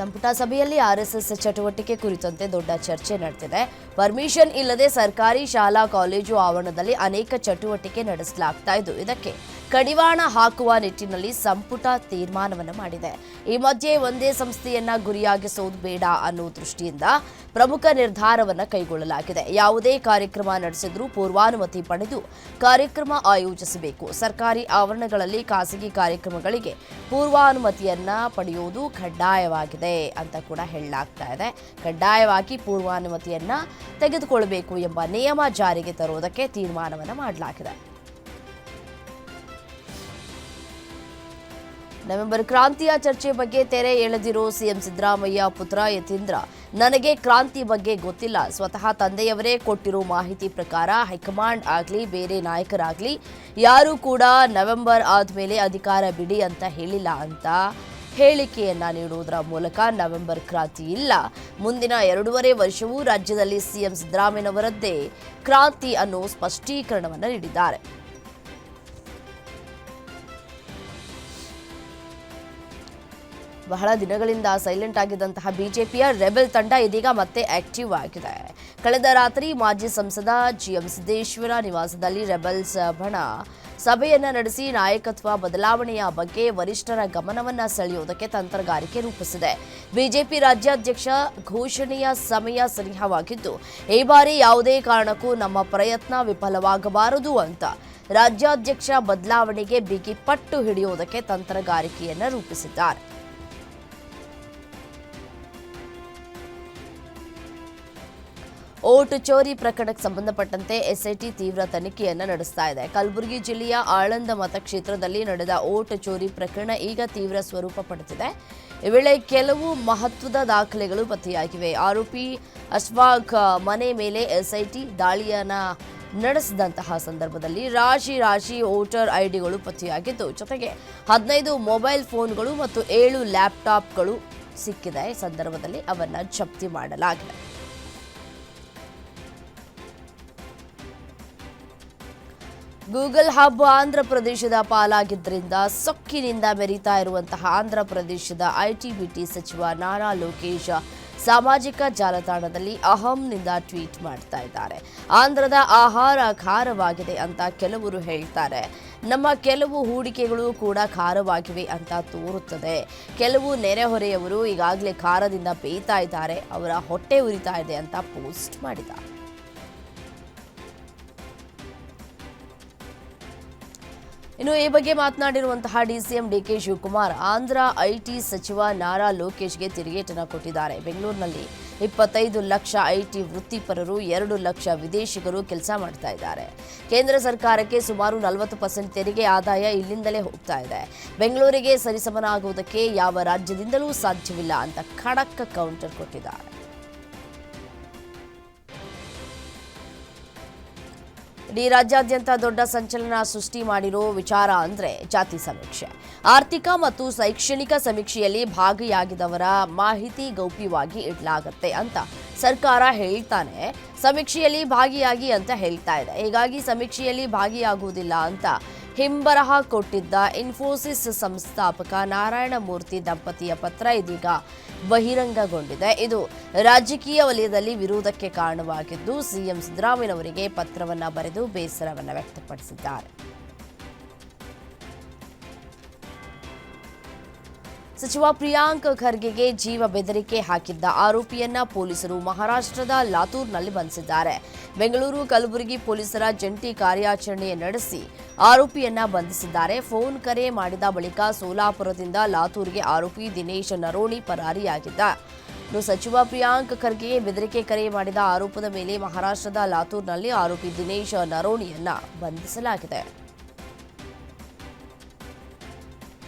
ಸಂಪುಟ ಸಭೆಯಲ್ಲಿ ಆರ್ಎಸ್ಎಸ್ ಚಟುವಟಿಕೆ ಕುರಿತಂತೆ ದೊಡ್ಡ ಚರ್ಚೆ ನಡೆದಿದೆ. ಪರ್ಮಿಷನ್ ಇಲ್ಲದೆ ಸರ್ಕಾರಿ ಶಾಲಾ ಕಾಲೇಜು ಆವರಣದಲ್ಲಿ ಅನೇಕ ಚಟುವಟಿಕೆ ನಡೆಸಲಾಗ್ತಾ ಇದ್ದು, ಇದಕ್ಕೆ ಕಡಿವಾಣ ಹಾಕುವ ನಿಟ್ಟಿನಲ್ಲಿ ಸಂಪುಟ ತೀರ್ಮಾನವನ್ನು ಮಾಡಿದೆ. ಈ ಮಧ್ಯೆ ಒಂದೇ ಸಂಸ್ಥೆಯನ್ನ ಗುರಿಯಾಗಿಸುವುದು ಬೇಡ ಅನ್ನೋ ದೃಷ್ಟಿಯಿಂದ ಪ್ರಮುಖ ನಿರ್ಧಾರವನ್ನು ಕೈಗೊಳ್ಳಲಾಗಿದೆ. ಯಾವುದೇ ಕಾರ್ಯಕ್ರಮ ನಡೆಸಿದ್ರೂ ಪೂರ್ವಾನುಮತಿ ಪಡೆದು ಕಾರ್ಯಕ್ರಮ ಆಯೋಜಿಸಬೇಕು. ಸರ್ಕಾರಿ ಆವರಣಗಳಲ್ಲಿ ಖಾಸಗಿ ಕಾರ್ಯಕ್ರಮಗಳಿಗೆ ಪೂರ್ವಾನುಮತಿಯನ್ನ ಪಡೆಯುವುದು ಕಡ್ಡಾಯವಾಗಿದೆ ಅಂತ ಕೂಡ ಹೇಳಲಾಗ್ತಾ ಇದೆ. ಕಡ್ಡಾಯವಾಗಿ ಪೂರ್ವಾನುಮತಿಯನ್ನ ತೆಗೆದುಕೊಳ್ಳಬೇಕು ಎಂಬ ನಿಯಮ ಜಾರಿಗೆ ತರುವುದಕ್ಕೆ ತೀರ್ಮಾನವನ್ನು ಮಾಡಲಾಗಿದೆ. ನವೆಂಬರ್ ಕ್ರಾಂತಿಯ ಚರ್ಚೆ ಬಗ್ಗೆ ತೆರೆ ಎಳೆದಿರೋ ಸಿಎಂ ಸಿದ್ದರಾಮಯ್ಯ ಪುತ್ರ ಯತೀಂದ್ರ, ನನಗೆ ಕ್ರಾಂತಿ ಬಗ್ಗೆ ಗೊತ್ತಿಲ್ಲ. ಸ್ವತಃ ತಂದೆಯವರೇ ಕೊಟ್ಟಿರೋ ಮಾಹಿತಿ ಪ್ರಕಾರ ಹೈಕಮಾಂಡ್ ಆಗಲಿ ಬೇರೆ ನಾಯಕರಾಗಲಿ ಯಾರೂ ಕೂಡ ನವೆಂಬರ್ ಆದಮೇಲೆ ಅಧಿಕಾರ ಬಿಡಿ ಅಂತ ಹೇಳಿಲ್ಲ ಅಂತ ಹೇಳಿಕೆಯನ್ನ ನೀಡುವುದರ ಮೂಲಕ ನವೆಂಬರ್ ಕ್ರಾಂತಿ ಇಲ್ಲ, ಮುಂದಿನ 2.5 ವರ್ಷವೂ ರಾಜ್ಯದಲ್ಲಿ ಸಿಎಂ ಸಿದ್ದರಾಮಯ್ಯನವರದ್ದೇ ಕ್ರಾಂತಿ ಅನ್ನೋ ಸ್ಪಷ್ಟೀಕರಣವನ್ನು ನೀಡಿದ್ದಾರೆ. ಬಹಳ ದಿನಗಳಿಂದ ಸೈಲೆಂಟ್ ಆಗಿದ್ದಂತಹ ಬಿಜೆಪಿಯ ರೆಬೆಲ್ ತಂಡ ಇದೀಗ ಮತ್ತೆ ಆಕ್ಟಿವ್ ಆಗಿದೆ. ಕಳೆದ ರಾತ್ರಿ ಮಾಜಿ ಸಂಸದ ಜಿಎಂ ಸಿದ್ದೇಶ್ವರ ನಿವಾಸದಲ್ಲಿ ರೆಬೆಲ್ಸ್ ಬಣ ಸಭೆಯನ್ನ ನಡೆಸಿ ನಾಯಕತ್ವ ಬದಲಾವಣೆಯ ಬಗ್ಗೆ ವರಿಷ್ಠರ ಗಮನವನ್ನ ಸೆಳೆಯುವುದಕ್ಕೆ ತಂತ್ರಗಾರಿಕೆ ರೂಪಿಸಿದೆ. ಬಿಜೆಪಿ ರಾಜ್ಯಾಧ್ಯಕ್ಷ ಘೋಷಣೆಯ ಸಮಯ ಸನಿಹವಾಗಿದ್ದು, ಈ ಬಾರಿ ಯಾವುದೇ ಕಾರಣಕ್ಕೂ ನಮ್ಮ ಪ್ರಯತ್ನ ವಿಫಲವಾಗಬಾರದು ಅಂತ ರಾಜ್ಯಾಧ್ಯಕ್ಷ ಬದಲಾವಣೆಗೆ ಬಿಗಿ ಪಟ್ಟು ಹಿಡಿಯುವುದಕ್ಕೆ ತಂತ್ರಗಾರಿಕೆಯನ್ನ ರೂಪಿಸಿದ್ದಾರೆ. ಓಟ್ ಚೋರಿ ಪ್ರಕರಣಕ್ಕೆ ಸಂಬಂಧಪಟ್ಟಂತೆ ಎಸ್ಐಟಿ ತೀವ್ರ ತನಿಖೆಯನ್ನು ನಡೆಸ್ತಾ ಇದೆ. ಕಲಬುರಗಿ ಜಿಲ್ಲೆಯ ಆಳಂದ ಮತಕ್ಷೇತ್ರದಲ್ಲಿ ನಡೆದ ಓಟ್ ಚೋರಿ ಪ್ರಕರಣ ಈಗ ತೀವ್ರ ಸ್ವರೂಪ ಪಡೆದಿದೆ. ಈ ವೇಳೆ ಕೆಲವು ಮಹತ್ವದ ದಾಖಲೆಗಳು ಪತ್ತೆಯಾಗಿವೆ. ಆರೋಪಿ ಅಶ್ವಾಕ್ ಮನೆ ಮೇಲೆ ಎಸ್ಐಟಿ ದಾಳಿಯನ್ನ ನಡೆಸಿದಂತಹ ಸಂದರ್ಭದಲ್ಲಿ ರಾಶಿ ವೋಟರ್ ಐಡಿಗಳು ಪತ್ತೆಯಾಗಿದ್ದು, ಜೊತೆಗೆ 15 ಮೊಬೈಲ್ ಫೋನ್ಗಳು ಮತ್ತು 7 ಲ್ಯಾಪ್ಟಾಪ್ಗಳು ಸಿಕ್ಕಿದೆ. ಈ ಸಂದರ್ಭದಲ್ಲಿ ಅವನ್ನ ಜಪ್ತಿ ಮಾಡಲಾಗಿದೆ. ಗೂಗಲ್ ಹಬ್ ಆಂಧ್ರ ಪ್ರದೇಶದ ಪಾಲಾಗಿದ್ದರಿಂದ ಸೊಕ್ಕಿನಿಂದ ಮೆರೀತಾ ಇರುವಂತಹ ಆಂಧ್ರ ಪ್ರದೇಶದ ಐಟಿ-ಬಿಟಿ ಸಚಿವ ನಾರಾ ಲೋಕೇಶ್ ಸಾಮಾಜಿಕ ಜಾಲತಾಣದಲ್ಲಿ ಅಹಂನಿಂದ ಟ್ವೀಟ್ ಮಾಡ್ತಾ ಇದ್ದಾರೆ. ಆಂಧ್ರದ ಆಹಾರ ಖಾರವಾಗಿದೆ ಅಂತ ಕೆಲವರು ಹೇಳ್ತಾರೆ. ನಮ್ಮ ಕೆಲವು ಹೂಡಿಕೆಗಳು ಕೂಡ ಖಾರವಾಗಿವೆ ಅಂತ ತೋರುತ್ತದೆ. ಕೆಲವು ನೆರೆಹೊರೆಯವರು ಈಗಾಗಲೇ ಖಾರದಿಂದ ಬೇಯ್ತಾ ಇದ್ದಾರೆ, ಅವರ ಹೊಟ್ಟೆ ಉರಿತಾ ಇದೆ ಅಂತ ಪೋಸ್ಟ್ ಮಾಡಿದ್ದಾರೆ. ಇನ್ನು ಈ ಬಗ್ಗೆ ಮಾತನಾಡಿರುವಂತಹ DCM DK Shivakumar, Andhra IT ಸಚಿವ ನಾರಾ ಲೋಕೇಶ್ಗೆ ತಿರುಗೇಟನ್ನು ಕೊಟ್ಟಿದ್ದಾರೆ. ಬೆಂಗಳೂರಿನಲ್ಲಿ 25 ಲಕ್ಷ ಐಟಿ ವೃತ್ತಿಪರರು, 2 ಲಕ್ಷ ವಿದೇಶಿಗರು ಕೆಲಸ ಮಾಡ್ತಾ ಇದ್ದಾರೆ. ಕೇಂದ್ರ ಸರ್ಕಾರಕ್ಕೆ ಸುಮಾರು 40% ತೆರಿಗೆ ಆದಾಯ ಇಲ್ಲಿಂದಲೇ ಹೋಗ್ತಾ ಇದೆ. ಬೆಂಗಳೂರಿಗೆ ಸರಿಸಮನಾಗುವುದಕ್ಕೆ ಯಾವ ರಾಜ್ಯದಿಂದಲೂ ಸಾಧ್ಯವಿಲ್ಲ ಅಂತ ಖಡಕ್ ಕೌಂಟರ್ ಕೊಟ್ಟಿದ್ದಾರೆ. ಇಡೀ ರಾಜ್ಯಾದ್ಯಂತ ದೊಡ್ಡ ಸಂಚಲನ ಸೃಷ್ಟಿ ಮಾಡಿರೋ ವಿಚಾರ ಅಂದ್ರೆ ಜಾತಿ ಸಮೀಕ್ಷೆ. ಆರ್ಥಿಕ ಮತ್ತು ಶೈಕ್ಷಣಿಕ ಸಮೀಕ್ಷೆಯಲ್ಲಿ ಭಾಗಿಯಾಗಿದವರ ಮಾಹಿತಿ ಗೌಪ್ಯವಾಗಿ ಇಡಲಾಗುತ್ತೆ ಅಂತ ಸರ್ಕಾರ ಹೇಳ್ತಾನೆ, ಸಮೀಕ್ಷೆಯಲ್ಲಿ ಭಾಗಿಯಾಗಿ ಅಂತ ಹೇಳ್ತಾ ಇದೆ. ಹೀಗಾಗಿ ಸಮೀಕ್ಷೆಯಲ್ಲಿ ಭಾಗಿಯಾಗುವುದಿಲ್ಲ ಅಂತ ಹಿಂಬರಹ ಕೊಟ್ಟಿದ್ದ ಇನ್ಫೋಸಿಸ್ ಸಂಸ್ಥಾಪಕ ನಾರಾಯಣ ಮೂರ್ತಿ ದಂಪತಿಯ ಪತ್ರ ಇದೀಗ ಬಹಿರಂಗಗೊಂಡಿದೆ. ಇದು ರಾಜಕೀಯ ವಲಯದಲ್ಲಿ ವಿರೋಧಕ್ಕೆ ಕಾರಣವಾಗಿದ್ದು, ಸಿಎಂ ಸಿದ್ದರಾಮಯ್ಯನವರಿಗೆ ಪತ್ರವನ್ನ ಬರೆದು ಬೇಸರವನ್ನು ವ್ಯಕ್ತಪಡಿಸಿದ್ದಾರೆ. ಸಚಿವ ಪ್ರಿಯಾಂಕ್ ಖರ್ಗೆಗೆ ಜೀವ ಬೆದರಿಕೆ ಹಾಕಿದ್ದ ಆರೋಪಿಯನ್ನ ಪೊಲೀಸರು ಮಹಾರಾಷ್ಟ್ರದ ಲಾತೂರ್ನಲ್ಲಿ ಬಂಧಿಸಿದ್ದಾರೆ. ಬೆಂಗಳೂರು ಕಲಬುರಗಿ ಪೊಲೀಸರ ಜಂಟಿ ಕಾರ್ಯಾಚರಣೆ ನಡೆಸಿ ಆರೋಪಿಯನ್ನ ಬಂಧಿಸಿದ್ದಾರೆ. ಫೋನ್ ಕರೆ ಮಾಡಿದ ಬಳಿಕ ಸೋಲಾಪುರದಿಂದ ಲಾತೂರ್ಗೆ ಆರೋಪಿ ದಿನೇಶ್ ನರೋಣಿ ಪರಾರಿಯಾಗಿದ್ದ. ಸಚಿವ ಪ್ರಿಯಾಂಕ್ ಖರ್ಗೆಗೆ ಬೆದರಿಕೆ ಕರೆ ಮಾಡಿದ ಆರೋಪದ ಮೇಲೆ ಮಹಾರಾಷ್ಟ್ರದ ಲಾತೂರ್ನಲ್ಲಿ ಆರೋಪಿ ದಿನೇಶ್ ನರೋಣಿಯನ್ನ ಬಂಧಿಸಲಾಗಿದೆ.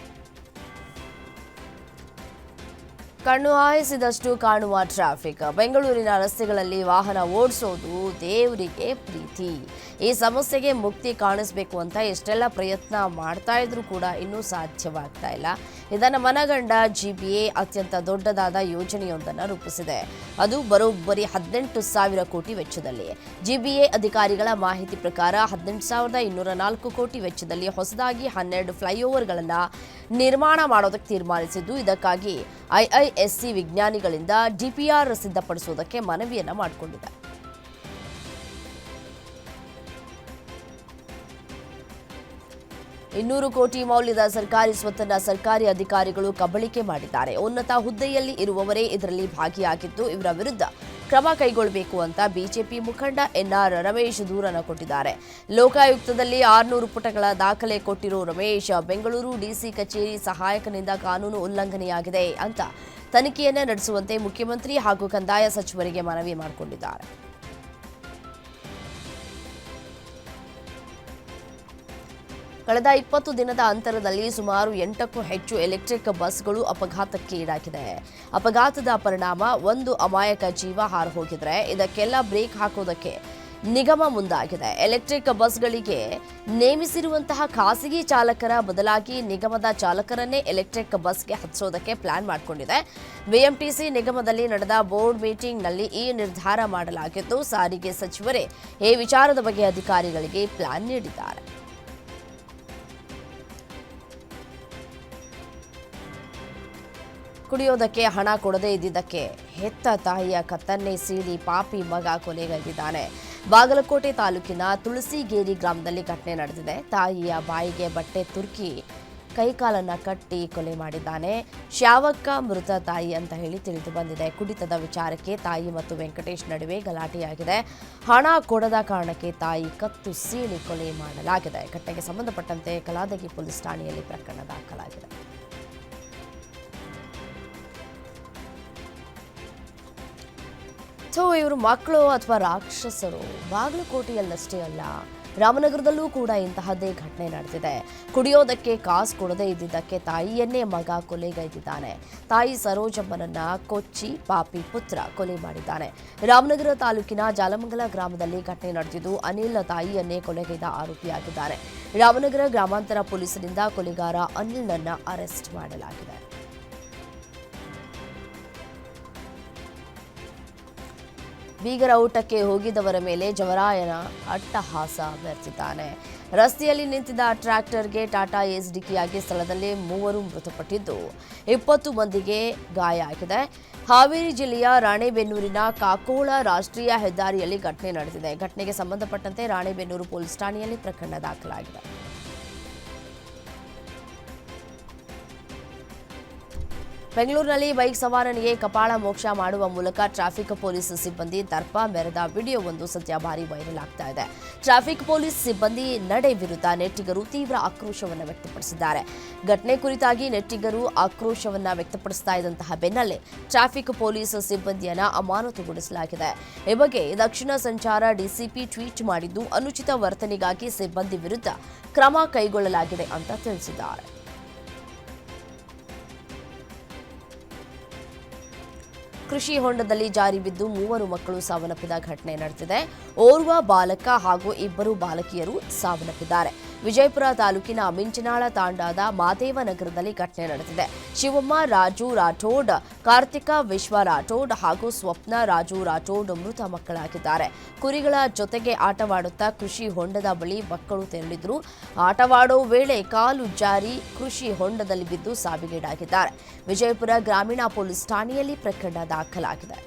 ಕಣ್ಣು ಹಾಯಿಸಿದಷ್ಟು ಕಾಣುವ ಟ್ರಾಫಿಕ್. ಬೆಂಗಳೂರಿನ ರಸ್ತೆಗಳಲ್ಲಿ ವಾಹನ ಓಡಿಸೋದು ದೇವರಿಗೆ ಪ್ರೀತಿ. ಈ ಸಮಸ್ಯೆಗೆ ಮುಕ್ತಿ ಕಾಣಿಸಬೇಕು ಅಂತ ಎಷ್ಟೆಲ್ಲ ಪ್ರಯತ್ನ ಮಾಡ್ತಾ ಇದ್ರೂ ಕೂಡ ಇನ್ನೂ ಸಾಧ್ಯವಾಗ್ತಾ ಇಲ್ಲ. ಇದನ್ನು ಮನಗಂಡ ಜಿಬಿಎ ಅತ್ಯಂತ ದೊಡ್ಡದಾದ ಯೋಜನೆಯೊಂದನ್ನು ರೂಪಿಸಿದೆ. ಅದು ಬರೋಬ್ಬರಿ 18,000 ಕೋಟಿ ವೆಚ್ಚದಲ್ಲಿ. ಜಿಬಿಎ ಅಧಿಕಾರಿಗಳ ಮಾಹಿತಿ ಪ್ರಕಾರ 18,204 ಕೋಟಿ ವೆಚ್ಚದಲ್ಲಿ ಹೊಸದಾಗಿ 12 ಫ್ಲೈಓವರ್ಗಳನ್ನು ನಿರ್ಮಾಣ ಮಾಡೋದಕ್ಕೆ ತೀರ್ಮಾನಿಸಿದ್ದು, ಇದಕ್ಕಾಗಿ ಐಐಎಸ್ಸಿ ವಿಜ್ಞಾನಿಗಳಿಂದ ಡಿಪಿಆರ್ ಸಿದ್ಧಪಡಿಸುವುದಕ್ಕೆ ಮನವಿಯನ್ನ ಮಾಡಿಕೊಂಡಿದೆ. $200 ಕೋಟಿ ಮೌಲ್ಯದ ಸರ್ಕಾರಿ ಸ್ವತ್ತನ್ನ ಸರ್ಕಾರಿ ಅಧಿಕಾರಿಗಳು ಕಬಳಿಕೆ ಮಾಡಿದ್ದಾರೆ. ಉನ್ನತ ಹುದ್ದೆಯಲ್ಲಿ ಇರುವವರೇ ಇದರಲ್ಲಿ ಭಾಗಿಯಾಗಿದ್ದು, ಇವರ ವಿರುದ್ಧ ಕ್ರಮ ಕೈಗೊಳ್ಳಬೇಕು ಅಂತ ಬಿಜೆಪಿ ಮುಖಂಡ ಎನ್ಆರ್ ರಮೇಶ್ ದೂರನ್ನು ಕೊಟ್ಟಿದ್ದಾರೆ. ಲೋಕಾಯುಕ್ತದಲ್ಲಿ 600 ಪುಟಗಳ ದಾಖಲೆ ಕೊಟ್ಟಿರೋ ರಮೇಶ್, ಬೆಂಗಳೂರು ಡಿಸಿ ಕಚೇರಿ ಸಹಾಯಕನಿಂದ ಕಾನೂನು ಉಲ್ಲಂಘನೆಯಾಗಿದೆ ಅಂತ ತನಿಖೆಯನ್ನ ನಡೆಸುವಂತೆ ಮುಖ್ಯಮಂತ್ರಿ ಹಾಗೂ ಕಂದಾಯ ಸಚಿವರಿಗೆ ಮನವಿ ಮಾಡಿಕೊಂಡಿದ್ದಾರೆ. ಕಳೆದ 20 ದಿನದ ಅಂತರದಲ್ಲಿ ಸುಮಾರು 8ಕ್ಕೂ ಹೆಚ್ಚು ಎಲೆಕ್ಟ್ರಿಕ್ ಬಸ್ಗಳು ಅಪಘಾತಕ್ಕೆ ಈಡಾಗಿದೆ. ಅಪಘಾತದ ಪರಿಣಾಮ ಒಂದು ಅಮಾಯಕ ಜೀವ ಹಾರು ಹೋಗಿದ್ರೆ ಇದಕ್ಕೆಲ್ಲ ಬ್ರೇಕ್ ಹಾಕೋದಕ್ಕೆ ನಿಗಮ ಮುಂದಾಗಿದೆ. ಎಲೆಕ್ಟ್ರಿಕ್ ಬಸ್ಗಳಿಗೆ ನೇಮಿಸಿರುವಂತಹ ಖಾಸಗಿ ಚಾಲಕರ ಬದಲಾಗಿ ನಿಗಮದ ಚಾಲಕರನ್ನೇ ಎಲೆಕ್ಟ್ರಿಕ್ ಬಸ್ಗೆ ಹಚ್ಚೋದಕ್ಕೆ ಪ್ಲಾನ್ ಮಾಡಿಕೊಂಡಿದೆ. ಬಿಎಂಟಿಸಿ ನಿಗಮದಲ್ಲಿ ನಡೆದ ಬೋರ್ಡ್ ಮೀಟಿಂಗ್ನಲ್ಲಿ ಈ ನಿರ್ಧಾರ ಮಾಡಲಾಗಿದ್ದು, ಸಾರಿಗೆ ಸಚಿವರೇ ಈ ವಿಚಾರದ ಬಗ್ಗೆ ಅಧಿಕಾರಿಗಳಿಗೆ ಪ್ಲಾನ್ ನೀಡಿದ್ದಾರೆ. ಕುಡಿಯೋದಕ್ಕೆ ಹಣ ಕೊಡದೇ ಇದ್ದಿದ್ದಕ್ಕೆ ಹೆತ್ತ ತಾಯಿಯ ಕತ್ತನ್ನೇ ಸೀಳಿ ಪಾಪಿ ಮಗ ಕೊಲೆಗೈದಿದ್ದಾನೆ. ಬಾಗಲಕೋಟೆ ತಾಲೂಕಿನ ತುಳಸಿಗೇರಿ ಗ್ರಾಮದಲ್ಲಿ ಘಟನೆ ನಡೆದಿದೆ. ತಾಯಿಯ ಬಾಯಿಗೆ ಬಟ್ಟೆ ತುರ್ಕಿ ಕೈಕಾಲನ್ನ ಕಟ್ಟಿ ಕೊಲೆ ಮಾಡಿದ್ದಾನೆ. ಶ್ಯಾವಕ್ಕ ಮೃತ ತಾಯಿ ಅಂತ ಹೇಳಿ ತಿಳಿದು ಬಂದಿದೆ. ಕುಡಿತದ ವಿಚಾರಕ್ಕೆ ತಾಯಿ ಮತ್ತು ವೆಂಕಟೇಶ್ ನಡುವೆ ಗಲಾಟೆಯಾಗಿದೆ. ಹಣ ಕೊಡದ ಕಾರಣಕ್ಕೆ ತಾಯಿ ಕತ್ತು ಸೀಳಿ ಕೊಲೆ ಮಾಡಲಾಗಿದೆ. ಘಟನೆಗೆ ಸಂಬಂಧಪಟ್ಟಂತೆ ಕಲಾದಗಿ ಪೊಲೀಸ್ ಠಾಣೆಯಲ್ಲಿ ಪ್ರಕರಣ ದಾಖಲಾಗಿದೆ. ಇವರು ಮಕ್ಕಳು ಅಥವಾ ರಾಕ್ಷಸರು? ಬಾಗಲಕೋಟೆಯಲ್ಲಷ್ಟೇ ಅಲ್ಲ, ರಾಮನಗರದಲ್ಲೂ ಕೂಡ ಇಂತಹದ್ದೇ ಘಟನೆ ನಡೆದಿದೆ. ಕುಡಿಯೋದಕ್ಕೆ ಕಾಸು ಕೊಡದೇ ಇದ್ದಿದ್ದಕ್ಕೆ ತಾಯಿಯನ್ನೇ ಮಗ ಕೊಲೆಗೈದಿದ್ದಾನೆ. ತಾಯಿ ಸರೋಜಮ್ಮನನ್ನ ಕೊಚ್ಚಿ ಪಾಪಿ ಪುತ್ರ ಕೊಲೆ ಮಾಡಿದ್ದಾನೆ. ರಾಮನಗರ ತಾಲೂಕಿನ ಜಾಲಮಂಗಲ ಗ್ರಾಮದಲ್ಲಿ ಘಟನೆ ನಡೆದಿದ್ದು, ಅನಿಲ್ ತಾಯಿಯನ್ನೇ ಕೊಲೆಗೈದ ಆರೋಪಿಯಾಗಿದ್ದಾನೆ. ರಾಮನಗರ ಗ್ರಾಮಾಂತರ ಪೊಲೀಸರಿಂದ ಕೊಲೆಗಾರ ಅನಿಲ್ನನ್ನ ಅರೆಸ್ಟ್ ಮಾಡಲಾಗಿದೆ. ಬೀಗರ ಊಟಕ್ಕೆ ಹೋಗಿದ್ದವರ ಮೇಲೆ ಜವರಾಯನ ಅಟ್ಟಹಾಸ ಮೆರೆದಿದ್ದಾನೆ. ರಸ್ತೆಯಲ್ಲಿ ನಿಂತಿದ್ದ ಟ್ರ್ಯಾಕ್ಟರ್ಗೆ ಟಾಟಾ ಏಸ್ ಡಿಕ್ಕಿಯಾಗಿ ಸ್ಥಳದಲ್ಲೇ 3 ಮೃತಪಟ್ಟಿದ್ದು 20 ಮಂದಿಗೆ ಗಾಯ ಆಗಿದೆ. ಹಾವೇರಿ ಜಿಲ್ಲೆಯ ರಾಣೆಬೆನ್ನೂರಿನ ಕಾಕೋಳ ರಾಷ್ಟ್ರೀಯ ಹೆದ್ದಾರಿಯಲ್ಲಿ ಘಟನೆ ನಡೆದಿದೆ. ಘಟನೆಗೆ ಸಂಬಂಧಪಟ್ಟಂತೆ ರಾಣೆಬೆನ್ನೂರು ಪೊಲೀಸ್ ಠಾಣೆಯಲ್ಲಿ ಪ್ರಕರಣ ದಾಖಲಾಗಿದೆ. ಬೆಂಗಳೂರಿನಲ್ಲಿ ಬೈಕ್ ಸವಾರನಿಗೆ ಕಪಾಳ ಮೋಕ್ಷ ಮಾಡುವ ಮೂಲಕ ಟ್ರಾಫಿಕ್ ಪೊಲೀಸ್ ಸಿಬ್ಬಂದಿ ದರ್ಪ ಮೆರೆದ ವಿಡಿಯೋವೊಂದು ಸದ್ಯ ಭಾರಿ ವೈರಲ್ ಆಗ್ತಾ ಇದೆ. ಟ್ರಾಫಿಕ್ ಪೊಲೀಸ್ ಸಿಬ್ಬಂದಿ ನಡೆ ವಿರುದ್ಧ ನೆಟ್ಟಿಗರು ತೀವ್ರ ಆಕ್ರೋಶವನ್ನು ವ್ಯಕ್ತಪಡಿಸಿದ್ದಾರೆ. ಘಟನೆ ಕುರಿತಾಗಿ ನೆಟ್ಟಿಗರು ಆಕ್ರೋಶವನ್ನು ವ್ಯಕ್ತಪಡಿಸ್ತಾ ಇದ್ದಂತಹ ಬೆನ್ನಲ್ಲೇ ಟ್ರಾಫಿಕ್ ಪೊಲೀಸ್ ಸಿಬ್ಬಂದಿಯನ್ನ ಅಮಾನತುಗೊಳಿಸಲಾಗಿದೆ. ಈ ಬಗ್ಗೆ ದಕ್ಷಿಣ ಸಂಚಾರ ಡಿಸಿಪಿ ಟ್ವೀಟ್ ಮಾಡಿದ್ದು, ಅನುಚಿತ ವರ್ತನೆಗಾಗಿ ಸಿಬ್ಬಂದಿ ವಿರುದ್ಧ ಕ್ರಮ ಕೈಗೊಳ್ಳಲಾಗಿದೆ ಅಂತ ತಿಳಿಸಿದ್ದಾರೆ. ಕೃಷಿ ಹೊಂಡದಲ್ಲಿ ಜಾರಿ ಬಿದ್ದು 3 ಮಕ್ಕಳು ಸಾವನ್ನಪ್ಪಿದ ಘಟನೆ ನಡೆದಿದೆ. ಓರ್ವ ಬಾಲಕ ಹಾಗೂ 2 ಬಾಲಕಿಯರು ಸಾವನ್ನಪ್ಪಿದ್ದಾರೆ. ವಿಜಯಪುರ ತಾಲೂಕಿನ ಮಿಂಚನಾಳ ತಾಂಡಾದ ಮಾದೇವನಗರದಲ್ಲಿ ಘಟನೆ ನಡೆದಿದೆ. ಶಿವಮ್ಮ ರಾಜು ರಾಠೋಡ್, ಕಾರ್ತಿಕಾ ವಿಶ್ವ ರಾಠೋಡ್ ಹಾಗೂ ಸ್ವಪ್ನ ರಾಜು ರಾಠೋಡ್ ಮೃತ ಮಕ್ಕಳಾಗಿದ್ದಾರೆ. ಕುರಿಗಳ ಜೊತೆಗೆ ಆಟವಾಡುತ್ತಾ ಕೃಷಿ ಹೊಂಡದ ಬಳಿ ಮಕ್ಕಳು ತೆರಳಿದ್ರು. ಆಟವಾಡೋ ವೇಳೆ ಕಾಲು ಜಾರಿ ಕೃಷಿ ಹೊಂಡದಲ್ಲಿ ಬಿದ್ದು ಸಾವಿಗೀಡಾಗಿದ್ದಾರೆ. ವಿಜಯಪುರ ಗ್ರಾಮೀಣ ಪೊಲೀಸ್ ಠಾಣೆಯಲ್ಲಿ ಪ್ರಕರಣ ದಾಖಲಾಗಿದೆ.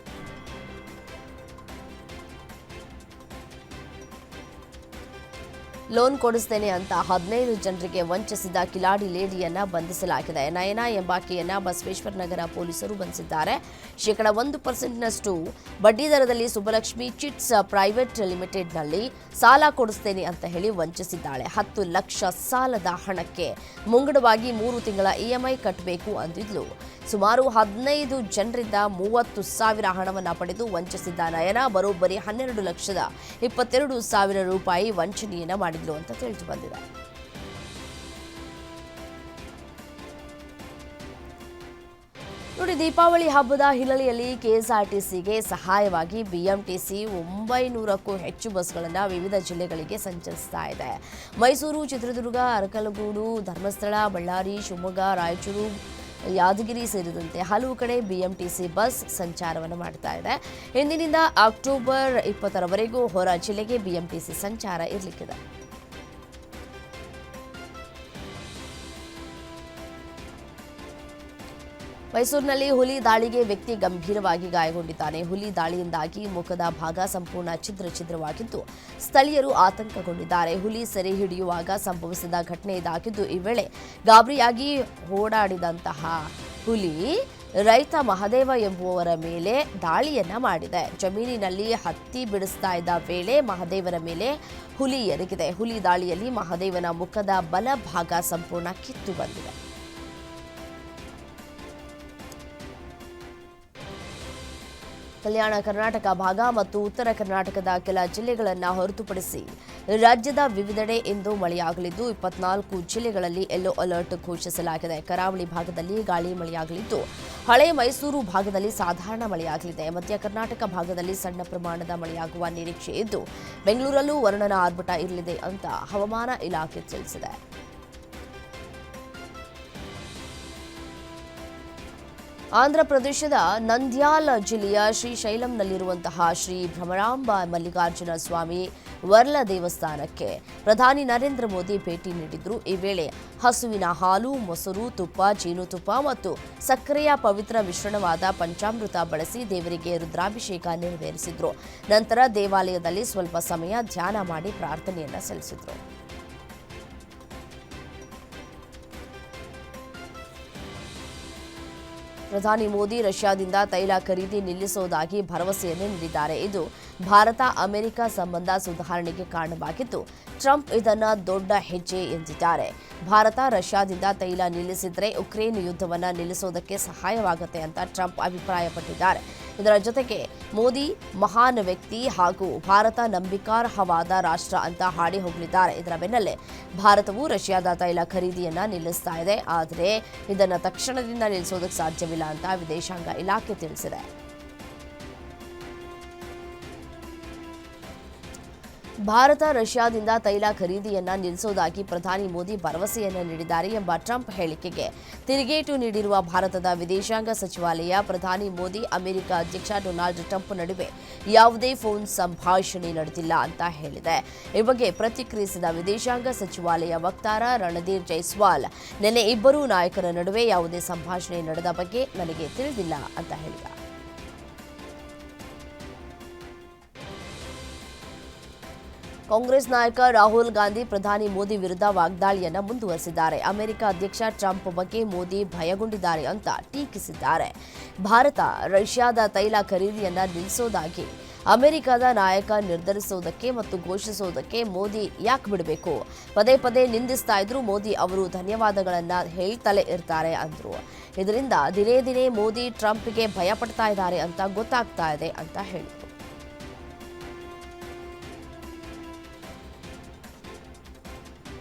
ಲೋನ್ ಕೊಡಿಸ್ತೇನೆ ಅಂತ 15 ಜನರಿಗೆ ವಂಚಿಸಿದ ಕಿಲಾಡಿ ಲೇಡಿಯನ್ನ ಬಂಧಿಸಲಾಗಿದೆ. ನಯನ ಎಂಬಾಕೆಯನ್ನ ಬಸವೇಶ್ವರ ನಗರ ಪೊಲೀಸರು ಬಂಧಿಸಿದ್ದಾರೆ. 1% ಬಡ್ಡಿ ದರದಲ್ಲಿ ಸುಬ್ಬಲಕ್ಷ್ಮಿ ಚಿಟ್ಸ್ ಪ್ರೈವೇಟ್ ಲಿಮಿಟೆಡ್ನಲ್ಲಿ ಸಾಲ ಕೊಡಿಸ್ತೇನೆ ಅಂತ ಹೇಳಿ ವಂಚಿಸಿದ್ದಾಳೆ. 10 ಲಕ್ಷ ಸಾಲದ ಹಣಕ್ಕೆ ಮುಂಗಡವಾಗಿ 3 ತಿಂಗಳ ಇಎಂಐ ಕಟ್ಟಬೇಕು ಅಂದಿದ್ಲು. ಸುಮಾರು 15 ಜನರಿಂದ 30,000 ಹಣವನ್ನು ಪಡೆದು ವಂಚಿಸಿದ್ದ ನಯನ ಬರೋಬ್ಬರಿ 12,22,000 ರೂಪಾಯಿ ವಂಚನೆಯನ್ನ ಮಾಡಿದ್ಲು ಅಂತ ತಿಳಿದು ಬಂದಿದೆ. ನೋಡಿ, ದೀಪಾವಳಿ ಹಬ್ಬದ ಹಿನ್ನೆಲೆಯಲ್ಲಿ ಕೆಎಸ್ಆರ್ಟಿಸಿಗೆ ಸಹಾಯವಾಗಿ ಬಿಎಂಟಿಸಿ 900ಕ್ಕೂ ಹೆಚ್ಚು ಬಸ್ಗಳನ್ನು ವಿವಿಧ ಜಿಲ್ಲೆಗಳಿಗೆ ಸಂಚರಿಸ್ತಾ ಇದೆ. ಮೈಸೂರು, ಚಿತ್ರದುರ್ಗ, ಅರಕಲಗೂಡು, ಧರ್ಮಸ್ಥಳ, ಬಳ್ಳಾರಿ, ಶಿವಮೊಗ್ಗ, ರಾಯಚೂರು, ಯಾದಗಿರಿ ಸೇರಿದಂತೆ ಹಲವು ಕಡೆ ಬಿಎಂಟಿಸಿ ಬಸ್ ಸಂಚಾರವನ್ನು ಮಾಡ್ತಾ ಇದೆ. ಇಂದಿನಿಂದ ಅಕ್ಟೋಬರ್ 20ರವರೆಗೂ ಹೊರ ಜಿಲ್ಲೆಗೆ ಬಿಎಂಟಿಸಿ ಸಂಚಾರ ಇರಲಿಕ್ಕಿದೆ. ಮೈಸೂರಿನಲ್ಲಿ ಹುಲಿ ದಾಳಿಗೆ ವ್ಯಕ್ತಿ ಗಂಭೀರವಾಗಿ ಗಾಯಗೊಂಡಿದ್ದಾನೆ. ಹುಲಿ ದಾಳಿಯಿಂದಾಗಿ ಮುಖದ ಭಾಗ ಸಂಪೂರ್ಣ ಛಿದ್ರವಾಗಿದ್ದು ಸ್ಥಳೀಯರು ಆತಂಕಗೊಂಡಿದ್ದಾರೆ. ಹುಲಿ ಸೆರೆ ಹಿಡಿಯುವಾಗ ಸಂಭವಿಸಿದ ಘಟನೆ ಇದಾಗಿದ್ದು, ಈ ವೇಳೆ ಗಾಬರಿಯಾಗಿ ಓಡಾಡಿದಂತಹ ಹುಲಿ ರೈತ ಮಹದೇವ ಎಂಬುವವರ ಮೇಲೆ ದಾಳಿಯನ್ನ ಮಾಡಿದೆ. ಜಮೀನಿನಲ್ಲಿ ಹತ್ತಿ ಬಿಡಿಸ್ತಾ ಇದ್ದ ವೇಳೆ ಮಹದೇವರ ಮೇಲೆ ಹುಲಿ ಎರಗಿದೆ. ಹುಲಿ ದಾಳಿಯಲ್ಲಿ ಮಹದೇವನ ಮುಖದ ಬಲಭಾಗ ಸಂಪೂರ್ಣ ಕಿತ್ತು ಬಂದಿದೆ. ಕಲ್ಯಾಣ ಕರ್ನಾಟಕ ಭಾಗ ಮತ್ತು ಉತ್ತರ ಕರ್ನಾಟಕದ ಕೆಲ ಜಿಲ್ಲೆಗಳನ್ನು ಹೊರತುಪಡಿಸಿ ರಾಜ್ಯದ ವಿವಿಧೆಡೆ ಇಂದು ಮಳೆಯಾಗಲಿದ್ದು 24 ಜಿಲ್ಲೆಗಳಲ್ಲಿ ಯೆಲ್ಲೋ ಅಲರ್ಟ್ ಘೋಷಿಸಲಾಗಿದೆ. ಕರಾವಳಿ ಭಾಗದಲ್ಲಿ ಗಾಳಿ ಮಳೆಯಾಗಲಿದ್ದು, ಹಳೆ ಮೈಸೂರು ಭಾಗದಲ್ಲಿ ಸಾಧಾರಣ ಮಳೆಯಾಗಲಿದೆ. ಮಧ್ಯ ಕರ್ನಾಟಕ ಭಾಗದಲ್ಲಿ ಸಣ್ಣ ಪ್ರಮಾಣದ ಮಳೆಯಾಗುವ ನಿರೀಕ್ಷೆ ಇದ್ದು, ಬೆಂಗಳೂರಲ್ಲೂ ವರುಣನ ಆರ್ಭಟ ಇರಲಿದೆ ಅಂತ ಹವಾಮಾನ ಇಲಾಖೆ ತಿಳಿಸಿದೆ. ಆಂಧ್ರಪ್ರದೇಶದ ನಂದ್ಯಾಲ ಜಿಲ್ಲೆಯ ಶ್ರೀಶೈಲಂನಲ್ಲಿರುವಂತಹ ಶ್ರೀ ಭ್ರಮರಾಂಬ ಮಲ್ಲಿಕಾರ್ಜುನ ಸ್ವಾಮಿ ವರ್ಲ ದೇವಸ್ಥಾನಕ್ಕೆ ಪ್ರಧಾನಿ ನರೇಂದ್ರ ಮೋದಿ ಭೇಟಿ ನೀಡಿದ್ರು. ಈ ವೇಳೆ ಹಸುವಿನ ಹಾಲು, ಮೊಸರು, ತುಪ್ಪ, ಜೇನುತುಪ್ಪ ಮತ್ತು ಸಕ್ಕರೆಯ ಪವಿತ್ರ ಮಿಶ್ರಣವಾದ ಪಂಚಾಮೃತ ಬಳಸಿ ದೇವರಿಗೆ ರುದ್ರಾಭಿಷೇಕ ನೆರವೇರಿಸಿದ್ರು. ನಂತರ ದೇವಾಲಯದಲ್ಲಿ ಸ್ವಲ್ಪ ಸಮಯ ಧ್ಯಾನ ಮಾಡಿ ಪ್ರಾರ್ಥನೆಯನ್ನ ಸಲ್ಲಿಸಿದ್ರು. ಪ್ರಧಾನಿ ಮೋದಿ ರಷ್ಯಾದಿಂದ ತೈಲ ಖರೀದಿ ನಿಲ್ಲಿಸುವುದಾಗಿ ಭರವಸೆಯನ್ನು ನೀಡಿದ್ದಾರೆ. ಇದು ಭಾರತ ಅಮೆರಿಕ ಸಂಬಂಧ ಸುಧಾರಣೆಗೆ ಕಾರಣವಾಗಿದ್ದು, ಟ್ರಂಪ್ ಇದನ್ನು ದೊಡ್ಡ ಹೆಜ್ಜೆ ಎಂದಿದ್ದಾರೆ. ಭಾರತ ರಷ್ಯಾದಿಂದ ತೈಲ ನಿಲ್ಲಿಸಿದ್ರೆ ಉಕ್ರೇನ್ ಯುದ್ಧವನ್ನು ನಿಲ್ಲಿಸೋದಕ್ಕೆ ಸಹಾಯವಾಗುತ್ತೆ ಅಂತ ಟ್ರಂಪ್ ಅಭಿಪ್ರಾಯಪಟ್ಟಿದ್ದಾರೆ. ಇದರ ಜೊತೆಗೆ ಮೋದಿ ಮಹಾನ್ ವ್ಯಕ್ತಿ ಹಾಗೂ ಭಾರತ ನಂಬಿಕಾರ್ಹವಾದ ರಾಷ್ಟ್ರ ಅಂತ ಹಾಡಿ ಹೋಗಲಿದ್ದಾರೆ. ಇದರ ಬೆನ್ನಲ್ಲೇ ಭಾರತವು ರಷ್ಯಾದ ತೈಲ ಖರೀದಿಯನ್ನ ನಿಲ್ಲಿಸ್ತಾ ಇದೆ. ಆದರೆ ಇದನ್ನು ತಕ್ಷಣದಿಂದ ನಿಲ್ಲಿಸೋದಕ್ಕೆ ಸಾಧ್ಯವಿಲ್ಲ ಅಂತ ವಿದೇಶಾಂಗ ಇಲಾಖೆ ತಿಳಿಸಿದೆ. ಭಾರತ ರಷ್ಯಾದಿಂದ ತೈಲ ಖರೀದಿಯನ್ನ ನಿಲ್ಲಿಸುವುದಾಗಿ ಪ್ರಧಾನಿ ಮೋದಿ ಭರವಸೆಯನ್ನು ನೀಡಿದ್ದಾರೆ ಎಂಬ ಟ್ರಂಪ್ ಹೇಳಿಕೆಗೆ ತಿರುಗೇಟು ನೀಡಿರುವ ಭಾರತದ ವಿದೇಶಾಂಗ ಸಚಿವಾಲಯ, ಪ್ರಧಾನಿ ಮೋದಿ ಅಮೆರಿಕ ಅಧ್ಯಕ್ಷ ಡೊನಾಲ್ಡ್ ಟ್ರಂಪ್ ನಡುವೆ ಯಾವುದೇ ಫೋನ್ ಸಂಭಾಷಣೆ ನಡೆದಿಲ್ಲ ಅಂತ ಹೇಳಿದೆ. ಈ ಬಗ್ಗೆ ಪ್ರತಿಕ್ರಿಯಿಸಿದ ವಿದೇಶಾಂಗ ಸಚಿವಾಲಯ ವಕ್ತಾರ ರಣಧೀರ್ ಜೈಸ್ವಾಲ್, ನಿನ್ನೆ ಇಬ್ಬರೂ ನಾಯಕರ ನಡುವೆ ಯಾವುದೇ ಸಂಭಾಷಣೆ ನಡೆದ ಬಗ್ಗೆ ನನಗೆ ತಿಳಿದಿಲ್ಲ ಅಂತ ಹೇಳಿದ. ಕಾಂಗ್ರೆಸ್ ನಾಯಕ ರಾಹುಲ್ ಗಾಂಧಿ ಪ್ರಧಾನಿ ಮೋದಿ ವಿರುದ್ಧ ವಾಗ್ದಾಳಿಯನ್ನು ಮುಂದುವರೆಸಿದ್ದಾರೆ. ಅಮೆರಿಕ ಅಧ್ಯಕ್ಷ ಟ್ರಂಪ್ ಬಗ್ಗೆ ಮೋದಿ ಭಯಗೊಂಡಿದ್ದಾರೆ ಅಂತ ಟೀಕಿಸಿದ್ದಾರೆ. ಭಾರತ ರಷ್ಯಾದ ತೈಲ ಖರೀದಿಯನ್ನ ನಿಲ್ಲಿಸೋದಾಗಿ ಅಮೆರಿಕದ ನಾಯಕ ನಿರ್ಧರಿಸುವುದಕ್ಕೆ ಮತ್ತು ಘೋಷಿಸುವುದಕ್ಕೆ ಮೋದಿ ಯಾಕೆ ಬಿಡಬೇಕು? ಪದೇ ಪದೇ ನಿಂದಿಸ್ತಾ ಇದ್ರು ಮೋದಿ ಅವರು ಧನ್ಯವಾದಗಳನ್ನ ಹೇಳ್ತಲೇ ಇರ್ತಾರೆ ಅಂದ್ರು. ಇದರಿಂದ ದಿನೇ ದಿನೇ ಮೋದಿ ಟ್ರಂಪ್ಗೆ ಭಯ ಪಡ್ತಾ ಇದ್ದಾರೆ ಅಂತ ಗೊತ್ತಾಗ್ತಾ ಇದೆ ಅಂತ ಹೇಳಿದರು.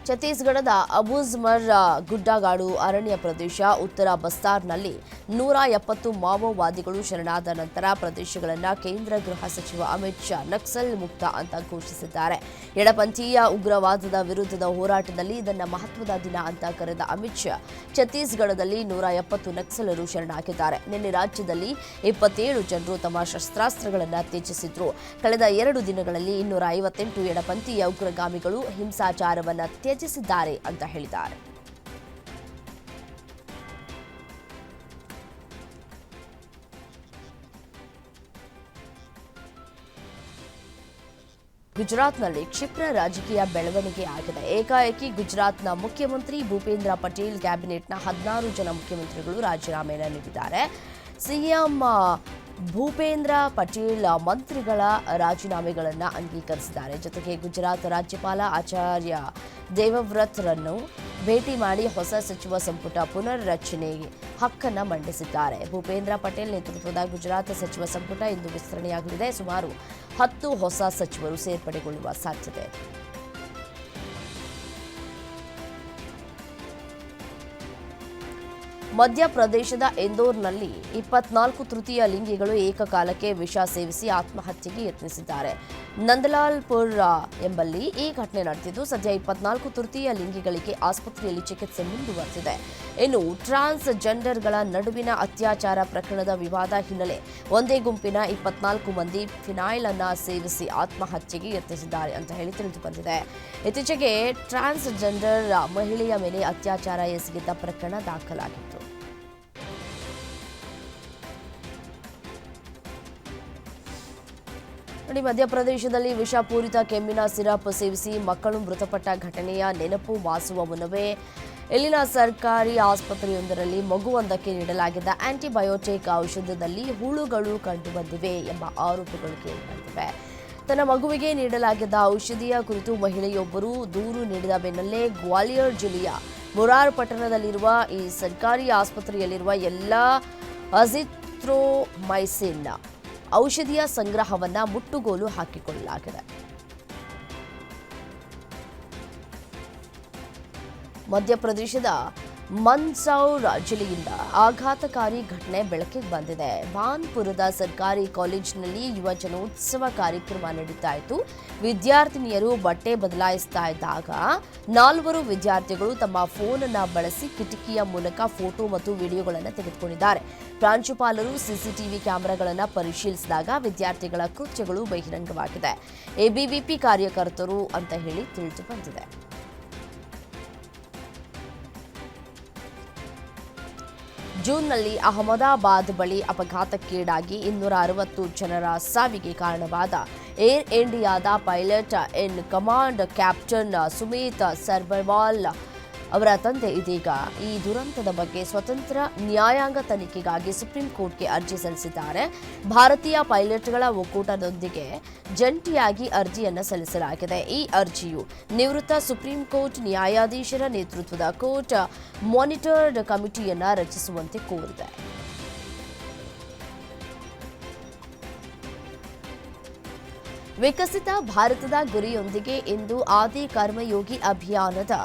ಛತ್ತೀಸ್ಗಢದ ಅಬೂಜ್ಮರ್ ಗುಡ್ಡಗಾಡು ಅರಣ್ಯ ಪ್ರದೇಶ, ಉತ್ತರ ಬಸ್ತಾರ್ನಲ್ಲಿ 170 ಮಾವೋವಾದಿಗಳು ಶರಣಾದ ನಂತರ ಪ್ರದೇಶಗಳನ್ನು ಕೇಂದ್ರ ಗೃಹ ಸಚಿವ ಅಮಿತ್ ಶಾ ನಕ್ಸಲ್ ಮುಕ್ತ ಅಂತ ಘೋಷಿಸಿದ್ದಾರೆ. ಎಡಪಂಥೀಯ ಉಗ್ರವಾದದ ವಿರುದ್ಧದ ಹೋರಾಟದಲ್ಲಿ ಇದನ್ನು ಮಹತ್ವದ ದಿನ ಅಂತ ಕರೆದ ಅಮಿತ್ ಶಾ, ಛತ್ತೀಸ್ಗಢದಲ್ಲಿ 170 ನಕ್ಸಲರು ಶರಣಾಗಿದ್ದಾರೆ. ನಿನ್ನೆ ರಾಜ್ಯದಲ್ಲಿ 27 ಜನರು ತಮ್ಮ ಶಸ್ತ್ರಾಸ್ತ್ರಗಳನ್ನು ತ್ಯಜಿಸಿದ್ರು. ಕಳೆದ 2 ದಿನಗಳಲ್ಲಿ 258 ಎಡಪಂಥೀಯ ಉಗ್ರಗಾಮಿಗಳು ಹಿಂಸಾಚಾರವನ್ನು ತ್ಯಜಿಸಿದ್ದಾರೆ ಅಂತ ಹೇಳಿದ್ದಾರೆ. ಗುಜರಾತ್ನಲ್ಲಿ ಕ್ಷಿಪ್ರ ರಾಜಕೀಯ ಬೆಳವಣಿಗೆ ಆಗಿದೆ. ಏಕಾಏಕಿ ಗುಜರಾತ್ನ ಮುಖ್ಯಮಂತ್ರಿ ಭೂಪೇಂದ್ರ ಪಟೇಲ್ ಕ್ಯಾಬಿನೆಟ್ನ 16 ಜನ ಮುಖ್ಯಮಂತ್ರಿಗಳು ರಾಜೀನಾಮೆಯನ್ನು ನೀಡಿದ್ದಾರೆ. ಸಿಎಂ ಭೂಪೇಂದ್ರ ಪಟೇಲ್ ಮಂತ್ರಿಗಳ ರಾಜೀನಾಮೆಗಳನ್ನು ಅಂಗೀಕರಿಸಿದ್ದಾರೆ. ಜೊತೆಗೆ ಗುಜರಾತ್ ರಾಜ್ಯಪಾಲ ಆಚಾರ್ಯ ದೇವವ್ರತ್ರನ್ನು ಭೇಟಿ ಮಾಡಿ ಹೊಸ ಸಚಿವ ಸಂಪುಟ ಪುನರ್ರಚನೆಗೆ ಹಕ್ಕನ್ನು ಮಂಡಿಸಿದ್ದಾರೆ. ಭೂಪೇಂದ್ರ ಪಟೇಲ್ ನೇತೃತ್ವದ ಗುಜರಾತ್ ಸಚಿವ ಸಂಪುಟ ಇಂದು ವಿಸ್ತರಣೆಯಾಗಲಿದೆ. ಸುಮಾರು 10 ಹೊಸ ಸಚಿವರು ಸೇರ್ಪಡೆಗೊಳ್ಳುವ ಸಾಧ್ಯತೆ ಇದೆ. ಮಧ್ಯಪ್ರದೇಶದ ಇಂದೋರ್ನಲ್ಲಿ 24 ತೃತೀಯ ಲಿಂಗಿಗಳು ಏಕಕಾಲಕ್ಕೆ ವಿಷ ಸೇವಿಸಿ ಆತ್ಮಹತ್ಯೆಗೆ ಯತ್ನಿಸಿದ್ದಾರೆ. ನಂದಲಾಲ್ಪುರ್ ಎಂಬಲ್ಲಿ ಈ ಘಟನೆ ನಡೆದಿದ್ದು, ಸದ್ಯ 24 ತೃತೀಯ ಲಿಂಗಿಗಳಿಗೆ ಆಸ್ಪತ್ರೆಯಲ್ಲಿ ಚಿಕಿತ್ಸೆ ಮುಂದುವರೆದಿದೆ. ಇನ್ನು ಟ್ರಾನ್ಸ್ಜೆಂಡರ್ಗಳ ನಡುವಿನ ಅತ್ಯಾಚಾರ ಪ್ರಕರಣದ ವಿವಾದ ಹಿನ್ನೆಲೆ ಒಂದೇ ಗುಂಪಿನ 24 ಮಂದಿ ಫಿನೈಲ್ ಅನ್ನ ಸೇವಿಸಿ ಆತ್ಮಹತ್ಯೆಗೆ ಯತ್ನಿಸಿದ್ದಾರೆ ಅಂತ ಹೇಳಿ ತಿಳಿದು ಬಂದಿದೆ. ಇತ್ತೀಚೆಗೆ ಟ್ರಾನ್ಸ್ಜೆಂಡರ್ ಮಹಿಳೆಯ ಮೇಲೆ ಅತ್ಯಾಚಾರ ಎಸಗಿದ್ದ ಪ್ರಕರಣ ದಾಖಲಾಗಿತ್ತು. ಮಧ್ಯಪ್ರದೇಶದಲ್ಲಿ ವಿಷಪೂರಿತ ಕೆಮ್ಮಿನ ಸಿರಪ್ ಸೇವಿಸಿ ಮಕ್ಕಳು ಮೃತಪಟ್ಟ ಘಟನೆಯ ನೆನಪು ಮಾಸುವ ಮುನ್ನವೇ ಇಲ್ಲಿನ ಸರ್ಕಾರಿ ಆಸ್ಪತ್ರೆಯೊಂದರಲ್ಲಿ ಮಗುವೊಂದಕ್ಕೆ ನೀಡಲಾಗಿದ್ದ ಆಂಟಿಬಯೋಟಿಕ್ ಔಷಧದಲ್ಲಿ ಹುಳುಗಳು ಕಂಡುಬಂದಿವೆ ಎಂಬ ಆರೋಪಗಳು ಕೇಳಿಬಂದಿವೆ. ತನ್ನ ಮಗುವಿಗೆ ನೀಡಲಾಗಿದ್ದ ಔಷಧಿಯ ಕುರಿತು ಮಹಿಳೆಯೊಬ್ಬರು ದೂರು ನೀಡಿದ ಬೆನ್ನಲ್ಲೇ ಗ್ವಾಲಿಯರ್ ಜಿಲ್ಲೆಯ ಮುರಾರ್ ಪಟ್ಟಣದಲ್ಲಿರುವ ಈ ಸರ್ಕಾರಿ ಆಸ್ಪತ್ರೆಯಲ್ಲಿರುವ ಎಲ್ಲ ಅಜಿಥ್ರೋಮೈಸಿನ್ ಔಷಧಿಯ ಸಂಗ್ರಹವನ್ನ ಮುಟ್ಟುಗೋಲು ಹಾಕಿಕೊಳ್ಳಲಾಗಿದೆ. ಮಧ್ಯಪ್ರದೇಶದ ಮಂದಸೌರ್ ಜಿಲ್ಲೆಯಿಂದ ಆಘಾತಕಾರಿ ಘಟನೆ ಬೆಳಕಿಗೆ ಬಂದಿದೆ. ಬಾನ್ಪುರದ ಸರ್ಕಾರಿ ಕಾಲೇಜಿನಲ್ಲಿ ಯುವ ಜನೋತ್ಸವ ಕಾರ್ಯಕ್ರಮ ನಡೀತಾ ಇತ್ತು. ವಿದ್ಯಾರ್ಥಿನಿಯರು ಬಟ್ಟೆ ಬದಲಾಯಿಸ್ತಾ ಇದ್ದಾಗ 4 ವಿದ್ಯಾರ್ಥಿಗಳು ತಮ್ಮ ಫೋನ್ ಅನ್ನು ಬಳಸಿ ಕಿಟಕಿಯ ಮೂಲಕ ಫೋಟೋ ಮತ್ತು ವಿಡಿಯೋಗಳನ್ನು ತೆಗೆದುಕೊಂಡಿದ್ದಾರೆ. ಪ್ರಾಂಶುಪಾಲರು ಸಿಸಿಟಿವಿ ಕ್ಯಾಮೆರಾಗಳನ್ನು ಪರಿಶೀಲಿಸಿದಾಗ ವಿದ್ಯಾರ್ಥಿಗಳ ಕೃತ್ಯಗಳು ಬಹಿರಂಗವಾಗಿದೆ. ಎಬಿವಿಪಿ ಕಾರ್ಯಕರ್ತರು ಅಂತ ಹೇಳಿ ತಿಳಿದು ಬಂದಿದೆ. ಜೂನ್ನಲ್ಲಿ ಅಹಮದಾಬಾದ್ ಬಳಿ ಅಪಘಾತಕ್ಕೀಡಾಗಿ 260 ಜನರ ಸಾವಿಗೆ ಕಾರಣವಾದ ಏರ್ ಇಂಡಿಯಾದ pilot in command captain Sumeet Sabharwal ಅವರ ತಂದೆ ಇದೀಗ ಈ ದುರಂತದ ಬಗ್ಗೆ ಸ್ವತಂತ್ರ ನ್ಯಾಯಾಂಗ ತನಿಖೆಗಾಗಿ ಸುಪ್ರೀಂ ಕೋರ್ಟ್ಗೆ ಅರ್ಜಿ ಸಲ್ಲಿಸಿದ್ದಾರೆ. ಭಾರತೀಯ ಪೈಲಟ್ಗಳ ಒಕ್ಕೂಟದೊಂದಿಗೆ ಜಂಟಿಯಾಗಿ ಅರ್ಜಿಯನ್ನು ಸಲ್ಲಿಸಲಾಗಿದೆ. ಈ ಅರ್ಜಿಯು ನಿವೃತ್ತ ಸುಪ್ರೀಂ ಕೋರ್ಟ್ ನ್ಯಾಯಾಧೀಶರ ನೇತೃತ್ವದ ಕೋರ್ಟ್ ಮಾನಿಟರ್ಡ್ ಕಮಿಟಿಯನ್ನು ರಚಿಸುವಂತೆ ಕೋರಿದೆ. ವಿಕಸಿತ ಭಾರತದ ಗುರಿಯೊಂದಿಗೆ ಇಂದು ಆದಿ ಕರ್ಮಯೋಗಿ ಅಭಿಯಾನದ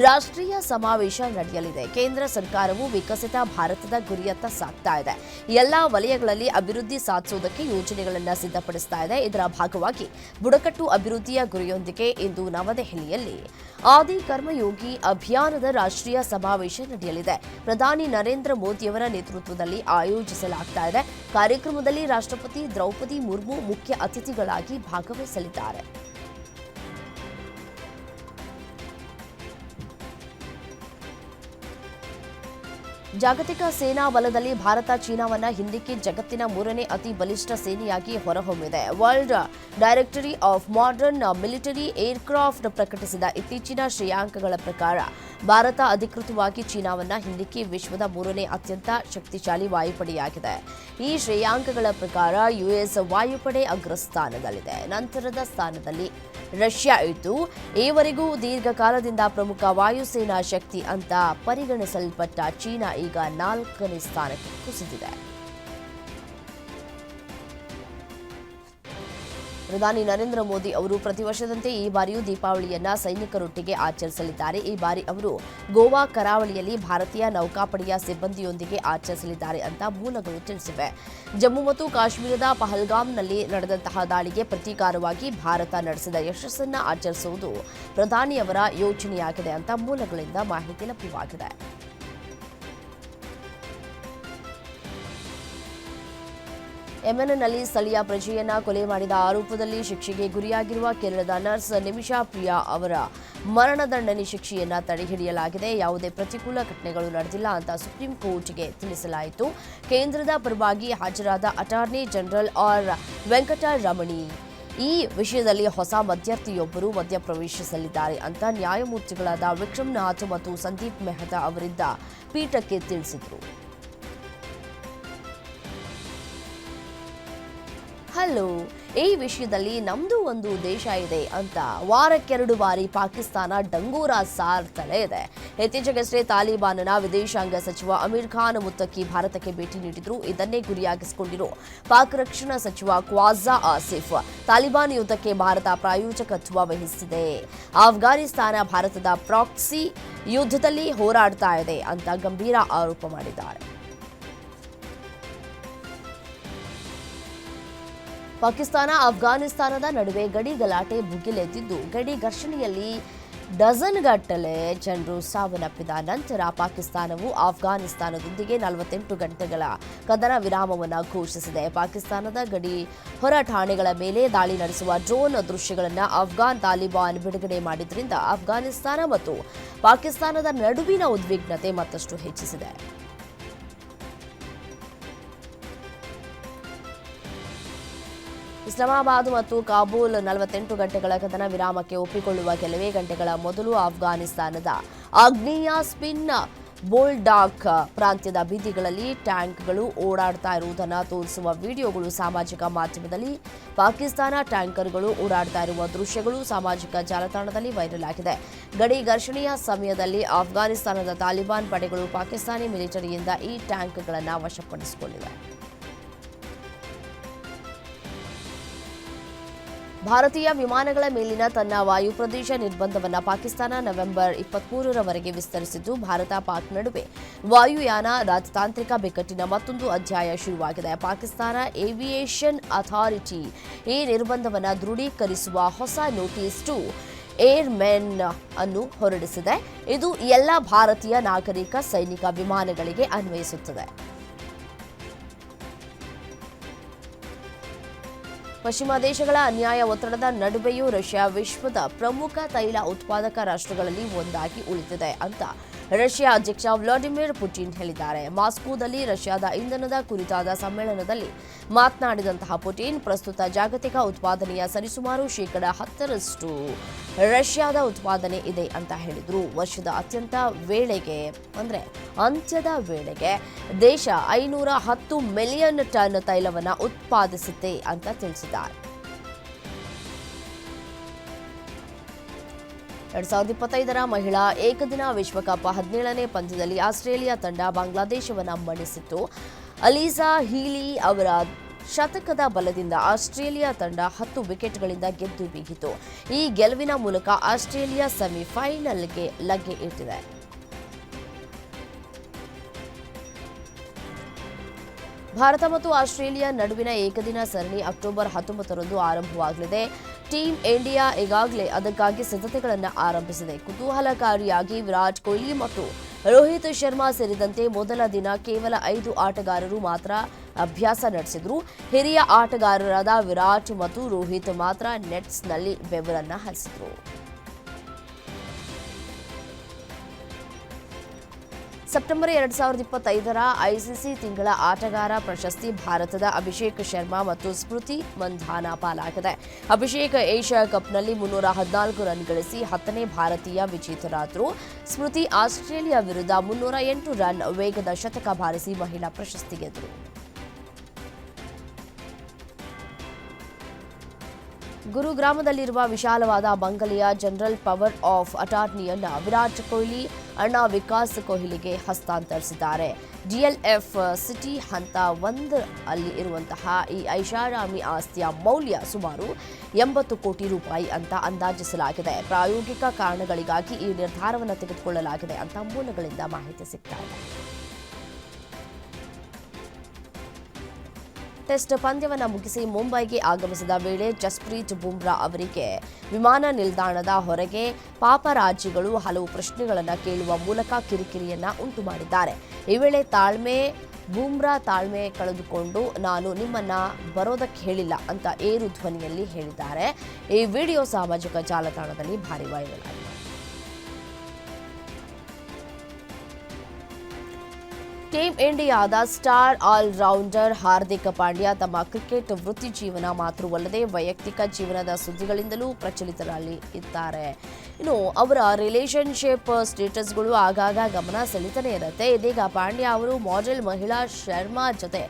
ರಾಷ್ಟ್ರೀಯ ಸಮಾವೇಶ ನಡೆಯಲಿದೆ. ಕೇಂದ್ರ ಸರ್ಕಾರವು ವಿಕಸಿತ ಭಾರತದ ಗುರಿಯತ್ತ ಸಾಗ್ತಾ ಇದೆ. ಎಲ್ಲಾ ವಲಯಗಳಲ್ಲಿ ಅಭಿವೃದ್ಧಿ ಸಾಧಿಸುವುದಕ್ಕೆ ಯೋಜನೆಗಳನ್ನು ಸಿದ್ಧಪಡಿಸ್ತಾ ಇದೆ. ಇದರ ಭಾಗವಾಗಿ ಬುಡಕಟ್ಟು ಅಭಿವೃದ್ಧಿಯ ಗುರಿಯೊಂದಿಗೆ ಇಂದು ನವದೆಹಲಿಯಲ್ಲಿ ಆದಿ ಕರ್ಮಯೋಗಿ ಅಭಿಯಾನದ ರಾಷ್ಟ್ರೀಯ ಸಮಾವೇಶ ನಡೆಯಲಿದೆ. ಪ್ರಧಾನಿ ನರೇಂದ್ರ ಮೋದಿಯವರ ನೇತೃತ್ವದಲ್ಲಿ ಆಯೋಜಿಸಲಾಗ್ತಾ ಇದೆ. ಕಾರ್ಯಕ್ರಮದಲ್ಲಿ ರಾಷ್ಟ್ರಪತಿ ದ್ರೌಪದಿ ಮುರ್ಮು ಮುಖ್ಯ ಅತಿಥಿಗಳಾಗಿ ಭಾಗವಹಿಸಲಿದ್ದಾರೆ. ಜಾಗತಿಕ ಸೇನಾ ಬಲದಲ್ಲಿ ಭಾರತ ಚೀನಾವನ್ನ ಹಿಂದಿಕ್ಕಿ ಜಗತ್ತಿನ 3ನೇ ಅತಿ ಬಲಿಷ್ಠ ಸೇನೆಯಾಗಿ ಹೊರಹೊಮ್ಮಿದೆ. World directory of modern military aircraft ಪ್ರಕಟಿಸಿದ ಇತ್ತೀಚಿನ ಶ್ರೇಯಾಂಕಗಳ ಪ್ರಕಾರ ಭಾರತ ಅಧಿಕೃತವಾಗಿ ಚೀನಾವನ್ನ ಹಿಂದಿಕ್ಕಿ ವಿಶ್ವದ 3ನೇ ಅತ್ಯಂತ ಶಕ್ತಿಶಾಲಿ ವಾಯುಪಡೆಯಾಗಿದೆ. ಈ ಶ್ರೇಯಾಂಕಗಳ ಪ್ರಕಾರ ಯುಎಸ್ ವಾಯುಪಡೆ ಅಗ್ರಸ್ಥಾನದಲ್ಲಿದೆ. ನಂತರದ ಸ್ಥಾನದಲ್ಲಿ ರಷ್ಯಾ ಇದ್ದು, ಈವರೆಗೂ ದೀರ್ಘಕಾಲದಿಂದ ಪ್ರಮುಖ ವಾಯುಸೇನಾ ಶಕ್ತಿ ಅಂತ ಪರಿಗಣಿಸಲ್ಪಟ್ಟ ಚೀನಾ ಈಗ 4ನೇ ಸ್ಥಾನಕ್ಕೆ ಕುಸಿದಿದೆ. ಪ್ರಧಾನಿ ನರೇಂದ್ರ ಮೋದಿ ಅವರು ಪ್ರತಿ ವರ್ಷದಂತೆ ಈ ಬಾರಿಯೂ ದೀಪಾವಳಿಯನ್ನ ಸೈನಿಕರೊಟ್ಟಿಗೆ ಆಚರಿಸಲಿದ್ದಾರೆ. ಈ ಬಾರಿ ಅವರು ಗೋವಾ ಕರಾವಳಿಯಲ್ಲಿ ಭಾರತೀಯ ನೌಕಾಪಡೆಯ ಸಿಬ್ಬಂದಿಯೊಂದಿಗೆ ಆಚರಿಸಲಿದ್ದಾರೆ ಅಂತ ಮೂಲಗಳು ತಿಳಿಸಿವೆ. ಜಮ್ಮು ಮತ್ತು ಕಾಶ್ಮೀರದ ಪಹಲ್ಗಾಮ್ನಲ್ಲಿ ನಡೆದಂತಹ ದಾಳಿಗೆ ಪ್ರತೀಕಾರವಾಗಿ ಭಾರತ ನಡೆಸಿದ ಯಶಸ್ಸನ್ನು ಆಚರಿಸುವುದು ಪ್ರಧಾನಿಯವರ ಯೋಜನೆಯಾಗಿದೆ ಅಂತ ಮೂಲಗಳಿಂದ ಮಾಹಿತಿ ಲಭ್ಯವಾಗಿದೆ. ಯೆಮೆನ್ನಲ್ಲಿ ಸ್ಥಳೀಯ ಪ್ರಜೆಯನ್ನ ಕೊಲೆ ಮಾಡಿದ ಆರೋಪದಲ್ಲಿ ಶಿಕ್ಷೆಗೆ ಗುರಿಯಾಗಿರುವ ಕೇರಳದ ನರ್ಸ್ ನಿಮಿಷಾ ಪ್ರಿಯಾ ಅವರ ಮರಣದಂಡನೆ ಶಿಕ್ಷೆಯನ್ನ ತಡೆಹಿಡಿಯಲಾಗಿದೆ. ಯಾವುದೇ ಪ್ರತಿಕೂಲ ಘಟನೆಗಳು ನಡೆದಿಲ್ಲ ಅಂತ ಸುಪ್ರೀಂ ಕೋರ್ಟ್ಗೆ ತಿಳಿಸಲಾಯಿತು. ಕೇಂದ್ರದ ಪರವಾಗಿ ಹಾಜರಾದ ಅಟಾರ್ನಿ ಜನರಲ್ ಆರ್ ವೆಂಕಟರಮಣಿ ಈ ವಿಷಯದಲ್ಲಿ ಹೊಸ ಮಧ್ಯಸ್ಥಿಯೊಬ್ಬರು ಮಧ್ಯಪ್ರವೇಶಿಸಲಿದ್ದಾರೆ ಅಂತ ನ್ಯಾಯಮೂರ್ತಿಗಳಾದ ವಿಕ್ರಮ್ನಾಥ್ ಮತ್ತು ಸಂದೀಪ್ ಮೆಹ್ತಾ ಅವರಿದ್ದ ಪೀಠಕ್ಕೆ ತಿಳಿಸಿದರು. ಹಲೋ, ಈ ವಿಷಯದಲ್ಲಿ ನಮ್ದು ಒಂದು ದೇಶ ಇದೆ ಅಂತ ವಾರಕ್ಕೆರಡು ಬಾರಿ ಪಾಕಿಸ್ತಾನ ಡಂಗೂರ ಸಾರ್ತಲೇ ಇದೆ. ಇತ್ತೀಚೆಗಷ್ಟೇ ತಾಲಿಬಾನ್ನ ವಿದೇಶಾಂಗ ಸಚಿವ ಅಮೀರ್ ಖಾನ್ ಮುತ್ತಕಿ ಭಾರತಕ್ಕೆ ಭೇಟಿ ನೀಡಿದ್ರು. ಇದನ್ನೇ ಗುರಿಯಾಗಿಸಿಕೊಂಡಿರೋ ಪಾಕ್ ರಕ್ಷಣಾ ಸಚಿವ ಖ್ವಾಜಾ ಆಸಿಫ್ ತಾಲಿಬಾನ್ ಯುದ್ಧಕ್ಕೆ ಭಾರತ ಪ್ರಾಯೋಜಕತ್ವ ವಹಿಸಿದೆ, ಆಫ್ಘಾನಿಸ್ತಾನ ಭಾರತದ ಪ್ರಾಕ್ಸಿ ಯುದ್ಧದಲ್ಲಿ ಹೋರಾಡ್ತಾ ಇದೆ ಅಂತ ಗಂಭೀರ ಆರೋಪ ಮಾಡಿದ್ದಾರೆ. ಪಾಕಿಸ್ತಾನ ಅಫ್ಘಾನಿಸ್ತಾನದ ನಡುವೆ ಗಡಿ ಗಲಾಟೆ ಭುಗಿಲೆದ್ದಿದ್ದು, ಗಡಿ ಘರ್ಷಣೆಯಲ್ಲಿ ಡಜನ್ಗಟ್ಟಲೆ ಜನರು ಸಾವನ್ನಪ್ಪಿದ ನಂತರ ಪಾಕಿಸ್ತಾನವು ಅಫ್ಘಾನಿಸ್ತಾನದೊಂದಿಗೆ 48 ಗಂಟೆಗಳ ಕದನ ವಿರಾಮವನ್ನು ಘೋಷಿಸಿದೆ. ಪಾಕಿಸ್ತಾನದ ಗಡಿ ಹೊರ ಠಾಣೆಗಳ ಮೇಲೆ ದಾಳಿ ನಡೆಸುವ ಡ್ರೋನ್ ದೃಶ್ಯಗಳನ್ನು ಅಫ್ಘಾನ್ ತಾಲಿಬಾನ್ ಬಿಡುಗಡೆ ಮಾಡಿದ್ರಿಂದ ಅಫ್ಘಾನಿಸ್ತಾನ ಮತ್ತು ಪಾಕಿಸ್ತಾನದ ನಡುವಿನ ಉದ್ವಿಗ್ನತೆ ಮತ್ತಷ್ಟು ಹೆಚ್ಚಿಸಿದೆ. ಇಸ್ಲಾಮಾಬಾದ್ ಮತ್ತು ಕಾಬೂಲ್ 48 ಗಂಟೆಗಳ ಕದನ ವಿರಾಮಕ್ಕೆ ಒಪ್ಪಿಕೊಳ್ಳುವ ಕೆಲವೇ ಗಂಟೆಗಳ ಮೊದಲು ಅಫ್ಘಾನಿಸ್ತಾನದ ಆಗ್ನೇಯ ಸ್ಪಿನ್ ಬೋಲ್ಡಾಕ್ ಪ್ರಾಂತ್ಯದ ಬೀದಿಗಳಲ್ಲಿ ಟ್ಯಾಂಕ್ಗಳು ಓಡಾಡ್ತಾ ಇರುವುದನ್ನು ತೋರಿಸುವ ವಿಡಿಯೋಗಳು ಸಾಮಾಜಿಕ ಮಾಧ್ಯಮದಲ್ಲಿ ಪಾಕಿಸ್ತಾನ ಟ್ಯಾಂಕರ್ಗಳು ಓಡಾಡ್ತಾ ಇರುವ ದೃಶ್ಯಗಳು ಸಾಮಾಜಿಕ ಜಾಲತಾಣದಲ್ಲಿ ವೈರಲ್ ಆಗಿದೆ. ಗಡಿ ಘರ್ಷಣೆಯ ಸಮಯದಲ್ಲಿ ಅಫ್ಘಾನಿಸ್ತಾನದ ತಾಲಿಬಾನ್ ಪಡೆಗಳು ಪಾಕಿಸ್ತಾನಿ ಮಿಲಿಟರಿಯಿಂದ ಈ ಟ್ಯಾಂಕ್ಗಳನ್ನು ವಶಪಡಿಸಿಕೊಂಡಿವೆ. ಭಾರತೀಯ ವಿಮಾನಗಳ ಮೇಲಿನ ತನ್ನ ವಾಯುಪ್ರದೇಶ ನಿರ್ಬಂಧವನ್ನು ಪಾಕಿಸ್ತಾನ ನವೆಂಬರ್ 23ರವರೆಗೆ ವಿಸ್ತರಿಸಿದ್ದು, ಭಾರತ ಪಾಕ್ ನಡುವೆ ವಾಯುಯಾನ ರಾಜತಾಂತ್ರಿಕ ಬಿಕ್ಕಟ್ಟಿನ ಮತ್ತೊಂದು ಅಧ್ಯಾಯ ಶುರುವಾಗಿದೆ. ಪಾಕಿಸ್ತಾನ ಏವಿಯೇಷನ್ ಅಥಾರಿಟಿ ಈ ನಿರ್ಬಂಧವನ್ನು ದೃಢೀಕರಿಸುವ ಹೊಸ ನೋಟಿಸ್ ಟು ಏರ್ಮೆನ್ ಅನ್ನು ಹೊರಡಿಸಿದೆ. ಇದು ಎಲ್ಲ ಭಾರತೀಯ ನಾಗರಿಕ ಸೈನಿಕ ವಿಮಾನಗಳಿಗೆ ಅನ್ವಯಿಸುತ್ತದೆ. ಪಶ್ಚಿಮ ದೇಶಗಳ ಅನ್ಯಾಯ ಒತ್ತಡದ ನಡುವೆಯೂ ರಷ್ಯಾ ವಿಶ್ವದ ಪ್ರಮುಖ ತೈಲ ಉತ್ಪಾದಕ ರಾಷ್ಟ್ರಗಳಲ್ಲಿ ಒಂದಾಗಿ ಉಳಿದಿದೆ ಅಂತ ರಷ್ಯಾ ಅಧ್ಯಕ್ಷ ವ್ಲಾಡಿಮಿರ್ ಪುಟಿನ್ ಹೇಳಿದ್ದಾರೆ. ಮಾಸ್ಕೋದಲ್ಲಿ ರಷ್ಯಾದ ಇಂಧನದ ಕುರಿತಾದ ಸಮ್ಮೇಳನದಲ್ಲಿ ಮಾತನಾಡಿದಂತಹ ಪುಟಿನ್, ಪ್ರಸ್ತುತ ಜಾಗತಿಕ ಉತ್ಪಾದನೆಯ ಸರಿಸುಮಾರು 10% ರಷ್ಯಾದ ಉತ್ಪಾದನೆ ಇದೆ ಅಂತ ಹೇಳಿದ್ರು. ವರ್ಷದ ಅಂತ್ಯದ ವೇಳೆಗೆ ದೇಶ 510 ಮಿಲಿಯನ್ ಟನ್ ತೈಲವನ್ನು ಉತ್ಪಾದಿಸುತ್ತೆ ಅಂತ ತಿಳಿಸಿದ್ದಾರೆ. 2025ರ ಮಹಿಳಾ ಏಕದಿನ ವಿಶ್ವಕಪ್ 17ನೇ ಪಂದ್ಯದಲ್ಲಿ ಆಸ್ಟ್ರೇಲಿಯಾ ತಂಡ ಬಾಂಗ್ಲಾದೇಶವನ್ನು ಮಣಿಸಿತ್ತು. ಅಲೀಸಾ ಹೀಲಿ ಅವರ ಶತಕದ ಬಲದಿಂದ ಆಸ್ಟ್ರೇಲಿಯಾ ತಂಡ 10 ವಿಕೆಟ್ಗಳಿಂದ ಗೆದ್ದು ಬೀಗಿತು. ಈ ಗೆಲುವಿನ ಮೂಲಕ ಆಸ್ಟ್ರೇಲಿಯಾ ಸೆಮಿಫೈನಲ್ಗೆ ಲಗ್ಗೆ ಇಟ್ಟಿದೆ. ಭಾರತ ಮತ್ತು ಆಸ್ಟ್ರೇಲಿಯಾ ನಡುವಿನ ಏಕದಿನ ಸರಣಿ ಅಕ್ಟೋಬರ್ 19ರಂದು ಆರಂಭವಾಗಲಿದೆ. ಟೀಮ್ ಇಂಡಿಯಾ ಈಗಾಗಲೇ ಅದಕ್ಕಾಗಿ ಸಿದ್ಧತೆಗಳನ್ನು ಆರಂಭಿಸಿದೆ. ಕುತೂಹಲಕಾರಿಯಾಗಿ ವಿರಾಟ್ ಕೊಹ್ಲಿ ಮತ್ತು ರೋಹಿತ್ ಶರ್ಮಾ ಸೇರಿದಂತೆ ಮೊದಲ ದಿನ ಕೇವಲ 5 ಆಟಗಾರರು ಮಾತ್ರ ಅಭ್ಯಾಸ ನಡೆಸಿದ್ರು. ಹಿರಿಯ ಆಟಗಾರರಾದ ವಿರಾಟ್ ಮತ್ತು ರೋಹಿತ್ ಮಾತ್ರ ನೆಟ್ಸ್ನಲ್ಲಿ ಬೆವರನ್ನ ಹರಿಸಿದ್ರು. ಸೆಪ್ಟೆಂಬರ್ 2025ರ ಐಸಿಸಿ ತಿಂಗಳ ಆಟಗಾರ ಪ್ರಶಸ್ತಿ ಭಾರತದ ಅಭಿಷೇಕ್ ಶರ್ಮಾ ಮತ್ತು ಸ್ಮೃತಿ ಮಂಧಾನ ಪಾಲಾಗಿದೆ. ಅಭಿಷೇಕ್ ಏಷ್ಯಾ ಕಪ್ನಲ್ಲಿ 314 ರನ್ ಗಳಿಸಿ 10ನೇ ಭಾರತೀಯ ವಿಜೇತರಾದರು. ಸ್ಮೃತಿ ಆಸ್ಟ್ರೇಲಿಯಾ ವಿರುದ್ಧ 308 ರನ್ ವೇಗದ ಶತಕ ಬಾರಿಸಿ ಮಹಿಳಾ ಪ್ರಶಸ್ತಿ ಗೆದ್ದರು. ಗುರುಗ್ರಾಮದಲ್ಲಿರುವ ವಿಶಾಲವಾದ ಬಂಗಲೆಯ ಜನರಲ್ ಪವರ್ ಆಫ್ ಅಟಾರ್ನಿಯನ್ನ ವಿರಾಟ್ ಕೊಹ್ಲಿ ಅಣ್ಣ ವಿಕಾಸ್ ಕೊಹ್ಲಿಗೆ ಹಸ್ತಾಂತರಿಸಿದ್ದಾರೆ. ಡಿಎಲ್ಎಫ್ ಸಿಟಿ ಹಂತ 1 ಅಲ್ಲಿ ಇರುವಂತಹ ಈ ಐಷಾರಾಮಿ ಆಸ್ತಿಯ ಮೌಲ್ಯ ಸುಮಾರು 80 ಕೋಟಿ ರೂಪಾಯಿ ಅಂತ ಅಂದಾಜಿಸಲಾಗಿದೆ. ಪ್ರಾಯೋಗಿಕ ಕಾರಣಗಳಿಗಾಗಿ ಈ ನಿರ್ಧಾರವನ್ನು ತೆಗೆದುಕೊಳ್ಳಲಾಗಿದೆ ಅಂತ ಮೂಲಗಳಿಂದ ಮಾಹಿತಿ ಸಿಗ್ತಾ ಇದೆ. ಟೆಸ್ಟ್ ಪಂದ್ಯವನ್ನು ಮುಗಿಸಿ ಮುಂಬೈಗೆ ಆಗಮಿಸಿದ ವೇಳೆ ಜಸ್ಪ್ರೀತ್ ಬುಮ್ರಾ ಅವರಿಗೆ ವಿಮಾನ ನಿಲ್ದಾಣದ ಹೊರಗೆ ಪಾಪರಾಜಿಗಳು ಹಲವು ಪ್ರಶ್ನೆಗಳನ್ನು ಕೇಳುವ ಮೂಲಕ ಕಿರಿಕಿರಿಯನ್ನ ಉಂಟು ಮಾಡಿದ್ದಾರೆ. ಈ ವೇಳೆ ಬುಮ್ರಾ ತಾಳ್ಮೆ ಕಳೆದುಕೊಂಡು ನಾನು ನಿಮ್ಮನ್ನ ಬರೋದಕ್ಕೆ ಹೇಳಿಲ್ಲ ಅಂತ ಏರು ಧ್ವನಿಯಲ್ಲಿ ಹೇಳಿದ್ದಾರೆ. ಈ ವಿಡಿಯೋ ಸಾಮಾಜಿಕ ಜಾಲತಾಣದಲ್ಲಿ ಭಾರಿ ವೈರಲ್ ಆಗಿದೆ. ಟೀಮ್ ಇಂಡಿಯಾದ ಸ್ಟಾರ್ ಆಲ್ರೌಂಡರ್ ಹಾರ್ದಿಕ್ ಪಾಂಡ್ಯ ತಮ್ಮ ಕ್ರಿಕೆಟ್ ವೃತ್ತಿ ಜೀವನ ಮಾತ್ರವಲ್ಲದೆ ವೈಯಕ್ತಿಕ ಜೀವನದ ಸುದ್ದಿಗಳಿಂದಲೂ ಪ್ರಚಲಿತರಲ್ಲಿ ಇದ್ದಾರೆ. ಇನ್ನು ಅವರ ರಿಲೇಶನ್ಶಿಪ್ ಸ್ಟೇಟಸ್ಗಳು ಆಗಾಗ ಗಮನ ಸೆಳೀತಾನೆ ಇರುತ್ತೆ. ಇದೀಗ ಪಾಂಡ್ಯ ಅವರು ಮಾಡೆಲ್ ಮಹಿಳಾ ಶರ್ಮಾ ಜೊತೆ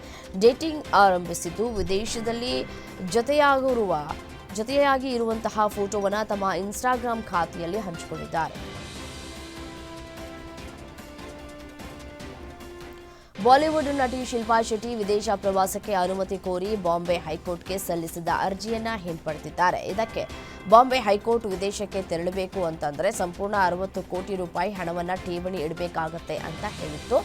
ಡೇಟಿಂಗ್ ಆರಂಭಿಸಿದ್ದು, ವಿದೇಶದಲ್ಲಿ ಜೊತೆಯಾಗಿ ಇರುವಂತಹ ಫೋಟೋವನ್ನು ತಮ್ಮ ಇನ್ಸ್ಟಾಗ್ರಾಂ ಖಾತೆಯಲ್ಲಿ ಹಂಚಿಕೊಂಡಿದ್ದಾರೆ. ಬಾಲಿವುಡ್ ನಟಿ ಶಿಲ್ಪಾ ಶೆಟ್ಟಿ ವಿದೇಶ ಪ್ರವಾಸಕ್ಕೆ ಅನುಮತಿ ಕೋರಿ ಬಾಂಬೆ ಹೈಕೋರ್ಟ್ಗೆ ಸಲ್ಲಿಸಿದ್ದ ಅರ್ಜಿಯನ್ನ ಹಿಂಪಡೆದಿದ್ದಾರೆ. ಇದಕ್ಕೆ ಬಾಂಬೆ ಹೈಕೋರ್ಟ್ ವಿದೇಶಕ್ಕೆ ತೆರಳಬೇಕು ಅಂತಂದ್ರೆ ಸಂಪೂರ್ಣ 60 ಕೋಟಿ ರೂಪಾಯಿ ಹಣವನ್ನ ಠೇವಣಿ ಇಡಬೇಕಾಗತ್ತೆ ಅಂತ ಹೇಳಿತ್ತು.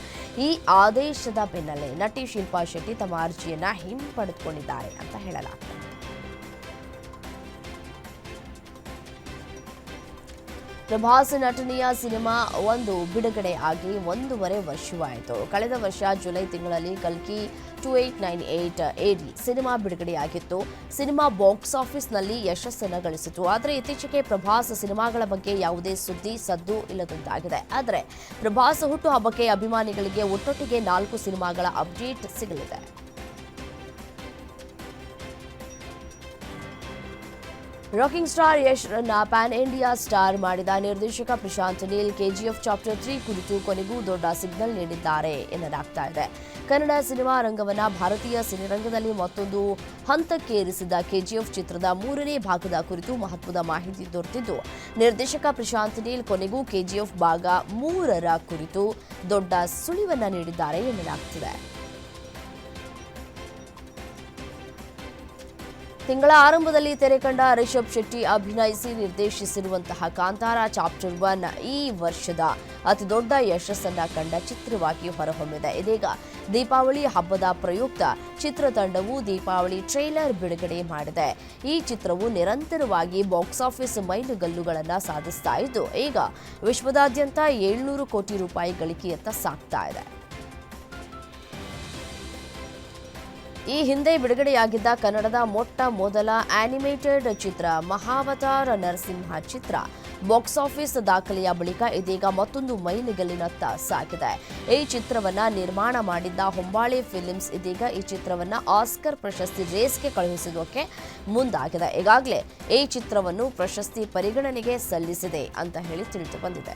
ಈ ಆದೇಶದ ಬೆನ್ನಲ್ಲೇ ನಟಿ ಶಿಲ್ಪಾ ಶೆಟ್ಟಿ ತಮ್ಮ ಅರ್ಜಿಯನ್ನ ಹಿಂಪಡೆದುಕೊಂಡಿದ್ದಾರೆ ಅಂತ ಹೇಳಲಾಗಿದೆ. ಪ್ರಭಾಸ್ ನಟನೆಯ ಸಿನಿಮಾ ಒಂದು ಬಿಡುಗಡೆ ಆಗಿ 1.5 ವರ್ಷವಾಯಿತು. ಕಳೆದ ವರ್ಷ ಜುಲೈ ತಿಂಗಳಲ್ಲಿ ಕಲ್ಕಿ 2898 AD ಸಿನಿಮಾ ಬಿಡುಗಡೆಯಾಗಿತ್ತು. ಸಿನಿಮಾ ಬಾಕ್ಸ್ ಆಫೀಸ್ನಲ್ಲಿ ಯಶಸ್ಸನ್ನು ಗಳಿಸಿತು. ಆದರೆ ಇತ್ತೀಚೆಗೆ ಪ್ರಭಾಸ್ ಸಿನಿಮಾಗಳ ಬಗ್ಗೆ ಯಾವುದೇ ಸುದ್ದಿ ಸದ್ದು ಇಲ್ಲದಂತಾಗಿದೆ. ಆದರೆ ಪ್ರಭಾಸ್ ಹುಟ್ಟುಹಬ್ಬಕ್ಕೆ ಅಭಿಮಾನಿಗಳಿಗೆ ಒಟ್ಟೊಟ್ಟಿಗೆ 4 ಸಿನಿಮಾಗಳ ಅಪ್ಡೇಟ್ ಸಿಗಲಿದೆ. ರಾಕಿಂಗ್ ಸ್ಟಾರ್ ಯಶ್ ರನ್ನ ಪ್ಯಾನ್ ಇಂಡಿಯಾ ಸ್ಟಾರ್ ಮಾಡಿದ ನಿರ್ದೇಶಕ ಪ್ರಶಾಂತ್ ನೀಲ್ ಕೆಜಿಎಫ್ ಚಾಪ್ಟರ್ 3 ಕುರಿತು ಕೊನೆಗೂ ದೊಡ್ಡ ಸಿಗ್ನಲ್ ನೀಡಿದ್ದಾರೆ ಎನ್ನಲಾಗ್ತಾ ಇದೆ. ಕನ್ನಡ ಸಿನಿಮಾ ರಂಗವನ್ನ ಭಾರತೀಯ ಸಿನಿರಂಗದಲ್ಲಿ ಮತ್ತೊಂದು ಹಂತಕ್ಕೇರಿಸಿದ ಕೆಜಿಎಫ್ ಚಿತ್ರದ 3ನೇ ಭಾಗದ ಕುರಿತು ಮಹತ್ವದ ಮಾಹಿತಿ ದೊರೆತಿದ್ದು, ನಿರ್ದೇಶಕ ಪ್ರಶಾಂತ್ ನೀಲ್ ಕೊನೆಗೂ ಕೆಜಿಎಫ್ ಭಾಗ 3ರ ಕುರಿತು ದೊಡ್ಡ ಸುಳಿವನ್ನ ನೀಡಿದ್ದಾರೆ ಎನ್ನಲಾಗ್ತಿದೆ. ತಿಂಗಳ ಆರಂಭದಲ್ಲಿ ತೆರೆ ಕಂಡ ರಿಷಬ್ ಶೆಟ್ಟಿ ಅಭಿನಯಿಸಿ ನಿರ್ದೇಶಿಸಿರುವಂತಹ ಕಾಂತಾರ ಚಾಪ್ಟರ್ 1 ಈ ವರ್ಷದ ಅತಿದೊಡ್ಡ ಯಶಸ್ಸನ್ನ ಕಂಡ ಚಿತ್ರವಾಗಿ ಹೊರಹೊಮ್ಮಿದೆ. ಇದೀಗ ದೀಪಾವಳಿ ಹಬ್ಬದ ಪ್ರಯುಕ್ತ ಚಿತ್ರತಂಡವು ದೀಪಾವಳಿ ಟ್ರೇಲರ್ ಬಿಡುಗಡೆ ಮಾಡಿದೆ. ಈ ಚಿತ್ರವು ನಿರಂತರವಾಗಿ ಬಾಕ್ಸ್ ಆಫೀಸ್ ಮೈಲುಗಲ್ಲುಗಳನ್ನು ಸಾಧಿಸ್ತಾ ಇದ್ದು, ಈಗ ವಿಶ್ವದಾದ್ಯಂತ 700 ಕೋಟಿ ರೂಪಾಯಿ ಗಳಿಕೆಯತ್ತ ಸಾಗ್ತಾ ಇದೆ. ಈ ಹಿಂದೆ ಬಿಡುಗಡೆಯಾಗಿದ್ದ ಕನ್ನಡದ ಮೊಟ್ಟ ಮೊದಲ ಆನಿಮೇಟೆಡ್ ಚಿತ್ರ ಮಹಾವತಾರ ನರಸಿಂಹ ಚಿತ್ರ ಬಾಕ್ಸ್ ಆಫೀಸ್ ದಾಖಲೆಯ ಬಳಿಕ ಇದೀಗ ಮತ್ತೊಂದು ಮೈಲಿಗಲ್ಲಿನತ್ತ ಸಾಗಿದೆ. ಈ ಚಿತ್ರವನ್ನ ನಿರ್ಮಾಣ ಮಾಡಿದ್ದ ಹೊಂಬಾಳೆ ಫಿಲ್ಮ್ಸ್ ಇದೀಗ ಈ ಚಿತ್ರವನ್ನ ಆಸ್ಕರ್ ಪ್ರಶಸ್ತಿ ರೇಸ್ಗೆ ಕಳುಹಿಸೋಕೆ ಮುಂದಾಗಿದೆ. ಈಗಾಗಲೇ ಈ ಚಿತ್ರವನ್ನು ಪ್ರಶಸ್ತಿ ಪರಿಗಣನೆಗೆ ಸಲ್ಲಿಸಿದೆ ಅಂತ ಹೇಳಿ ತಿಳಿದು ಬಂದಿದೆ.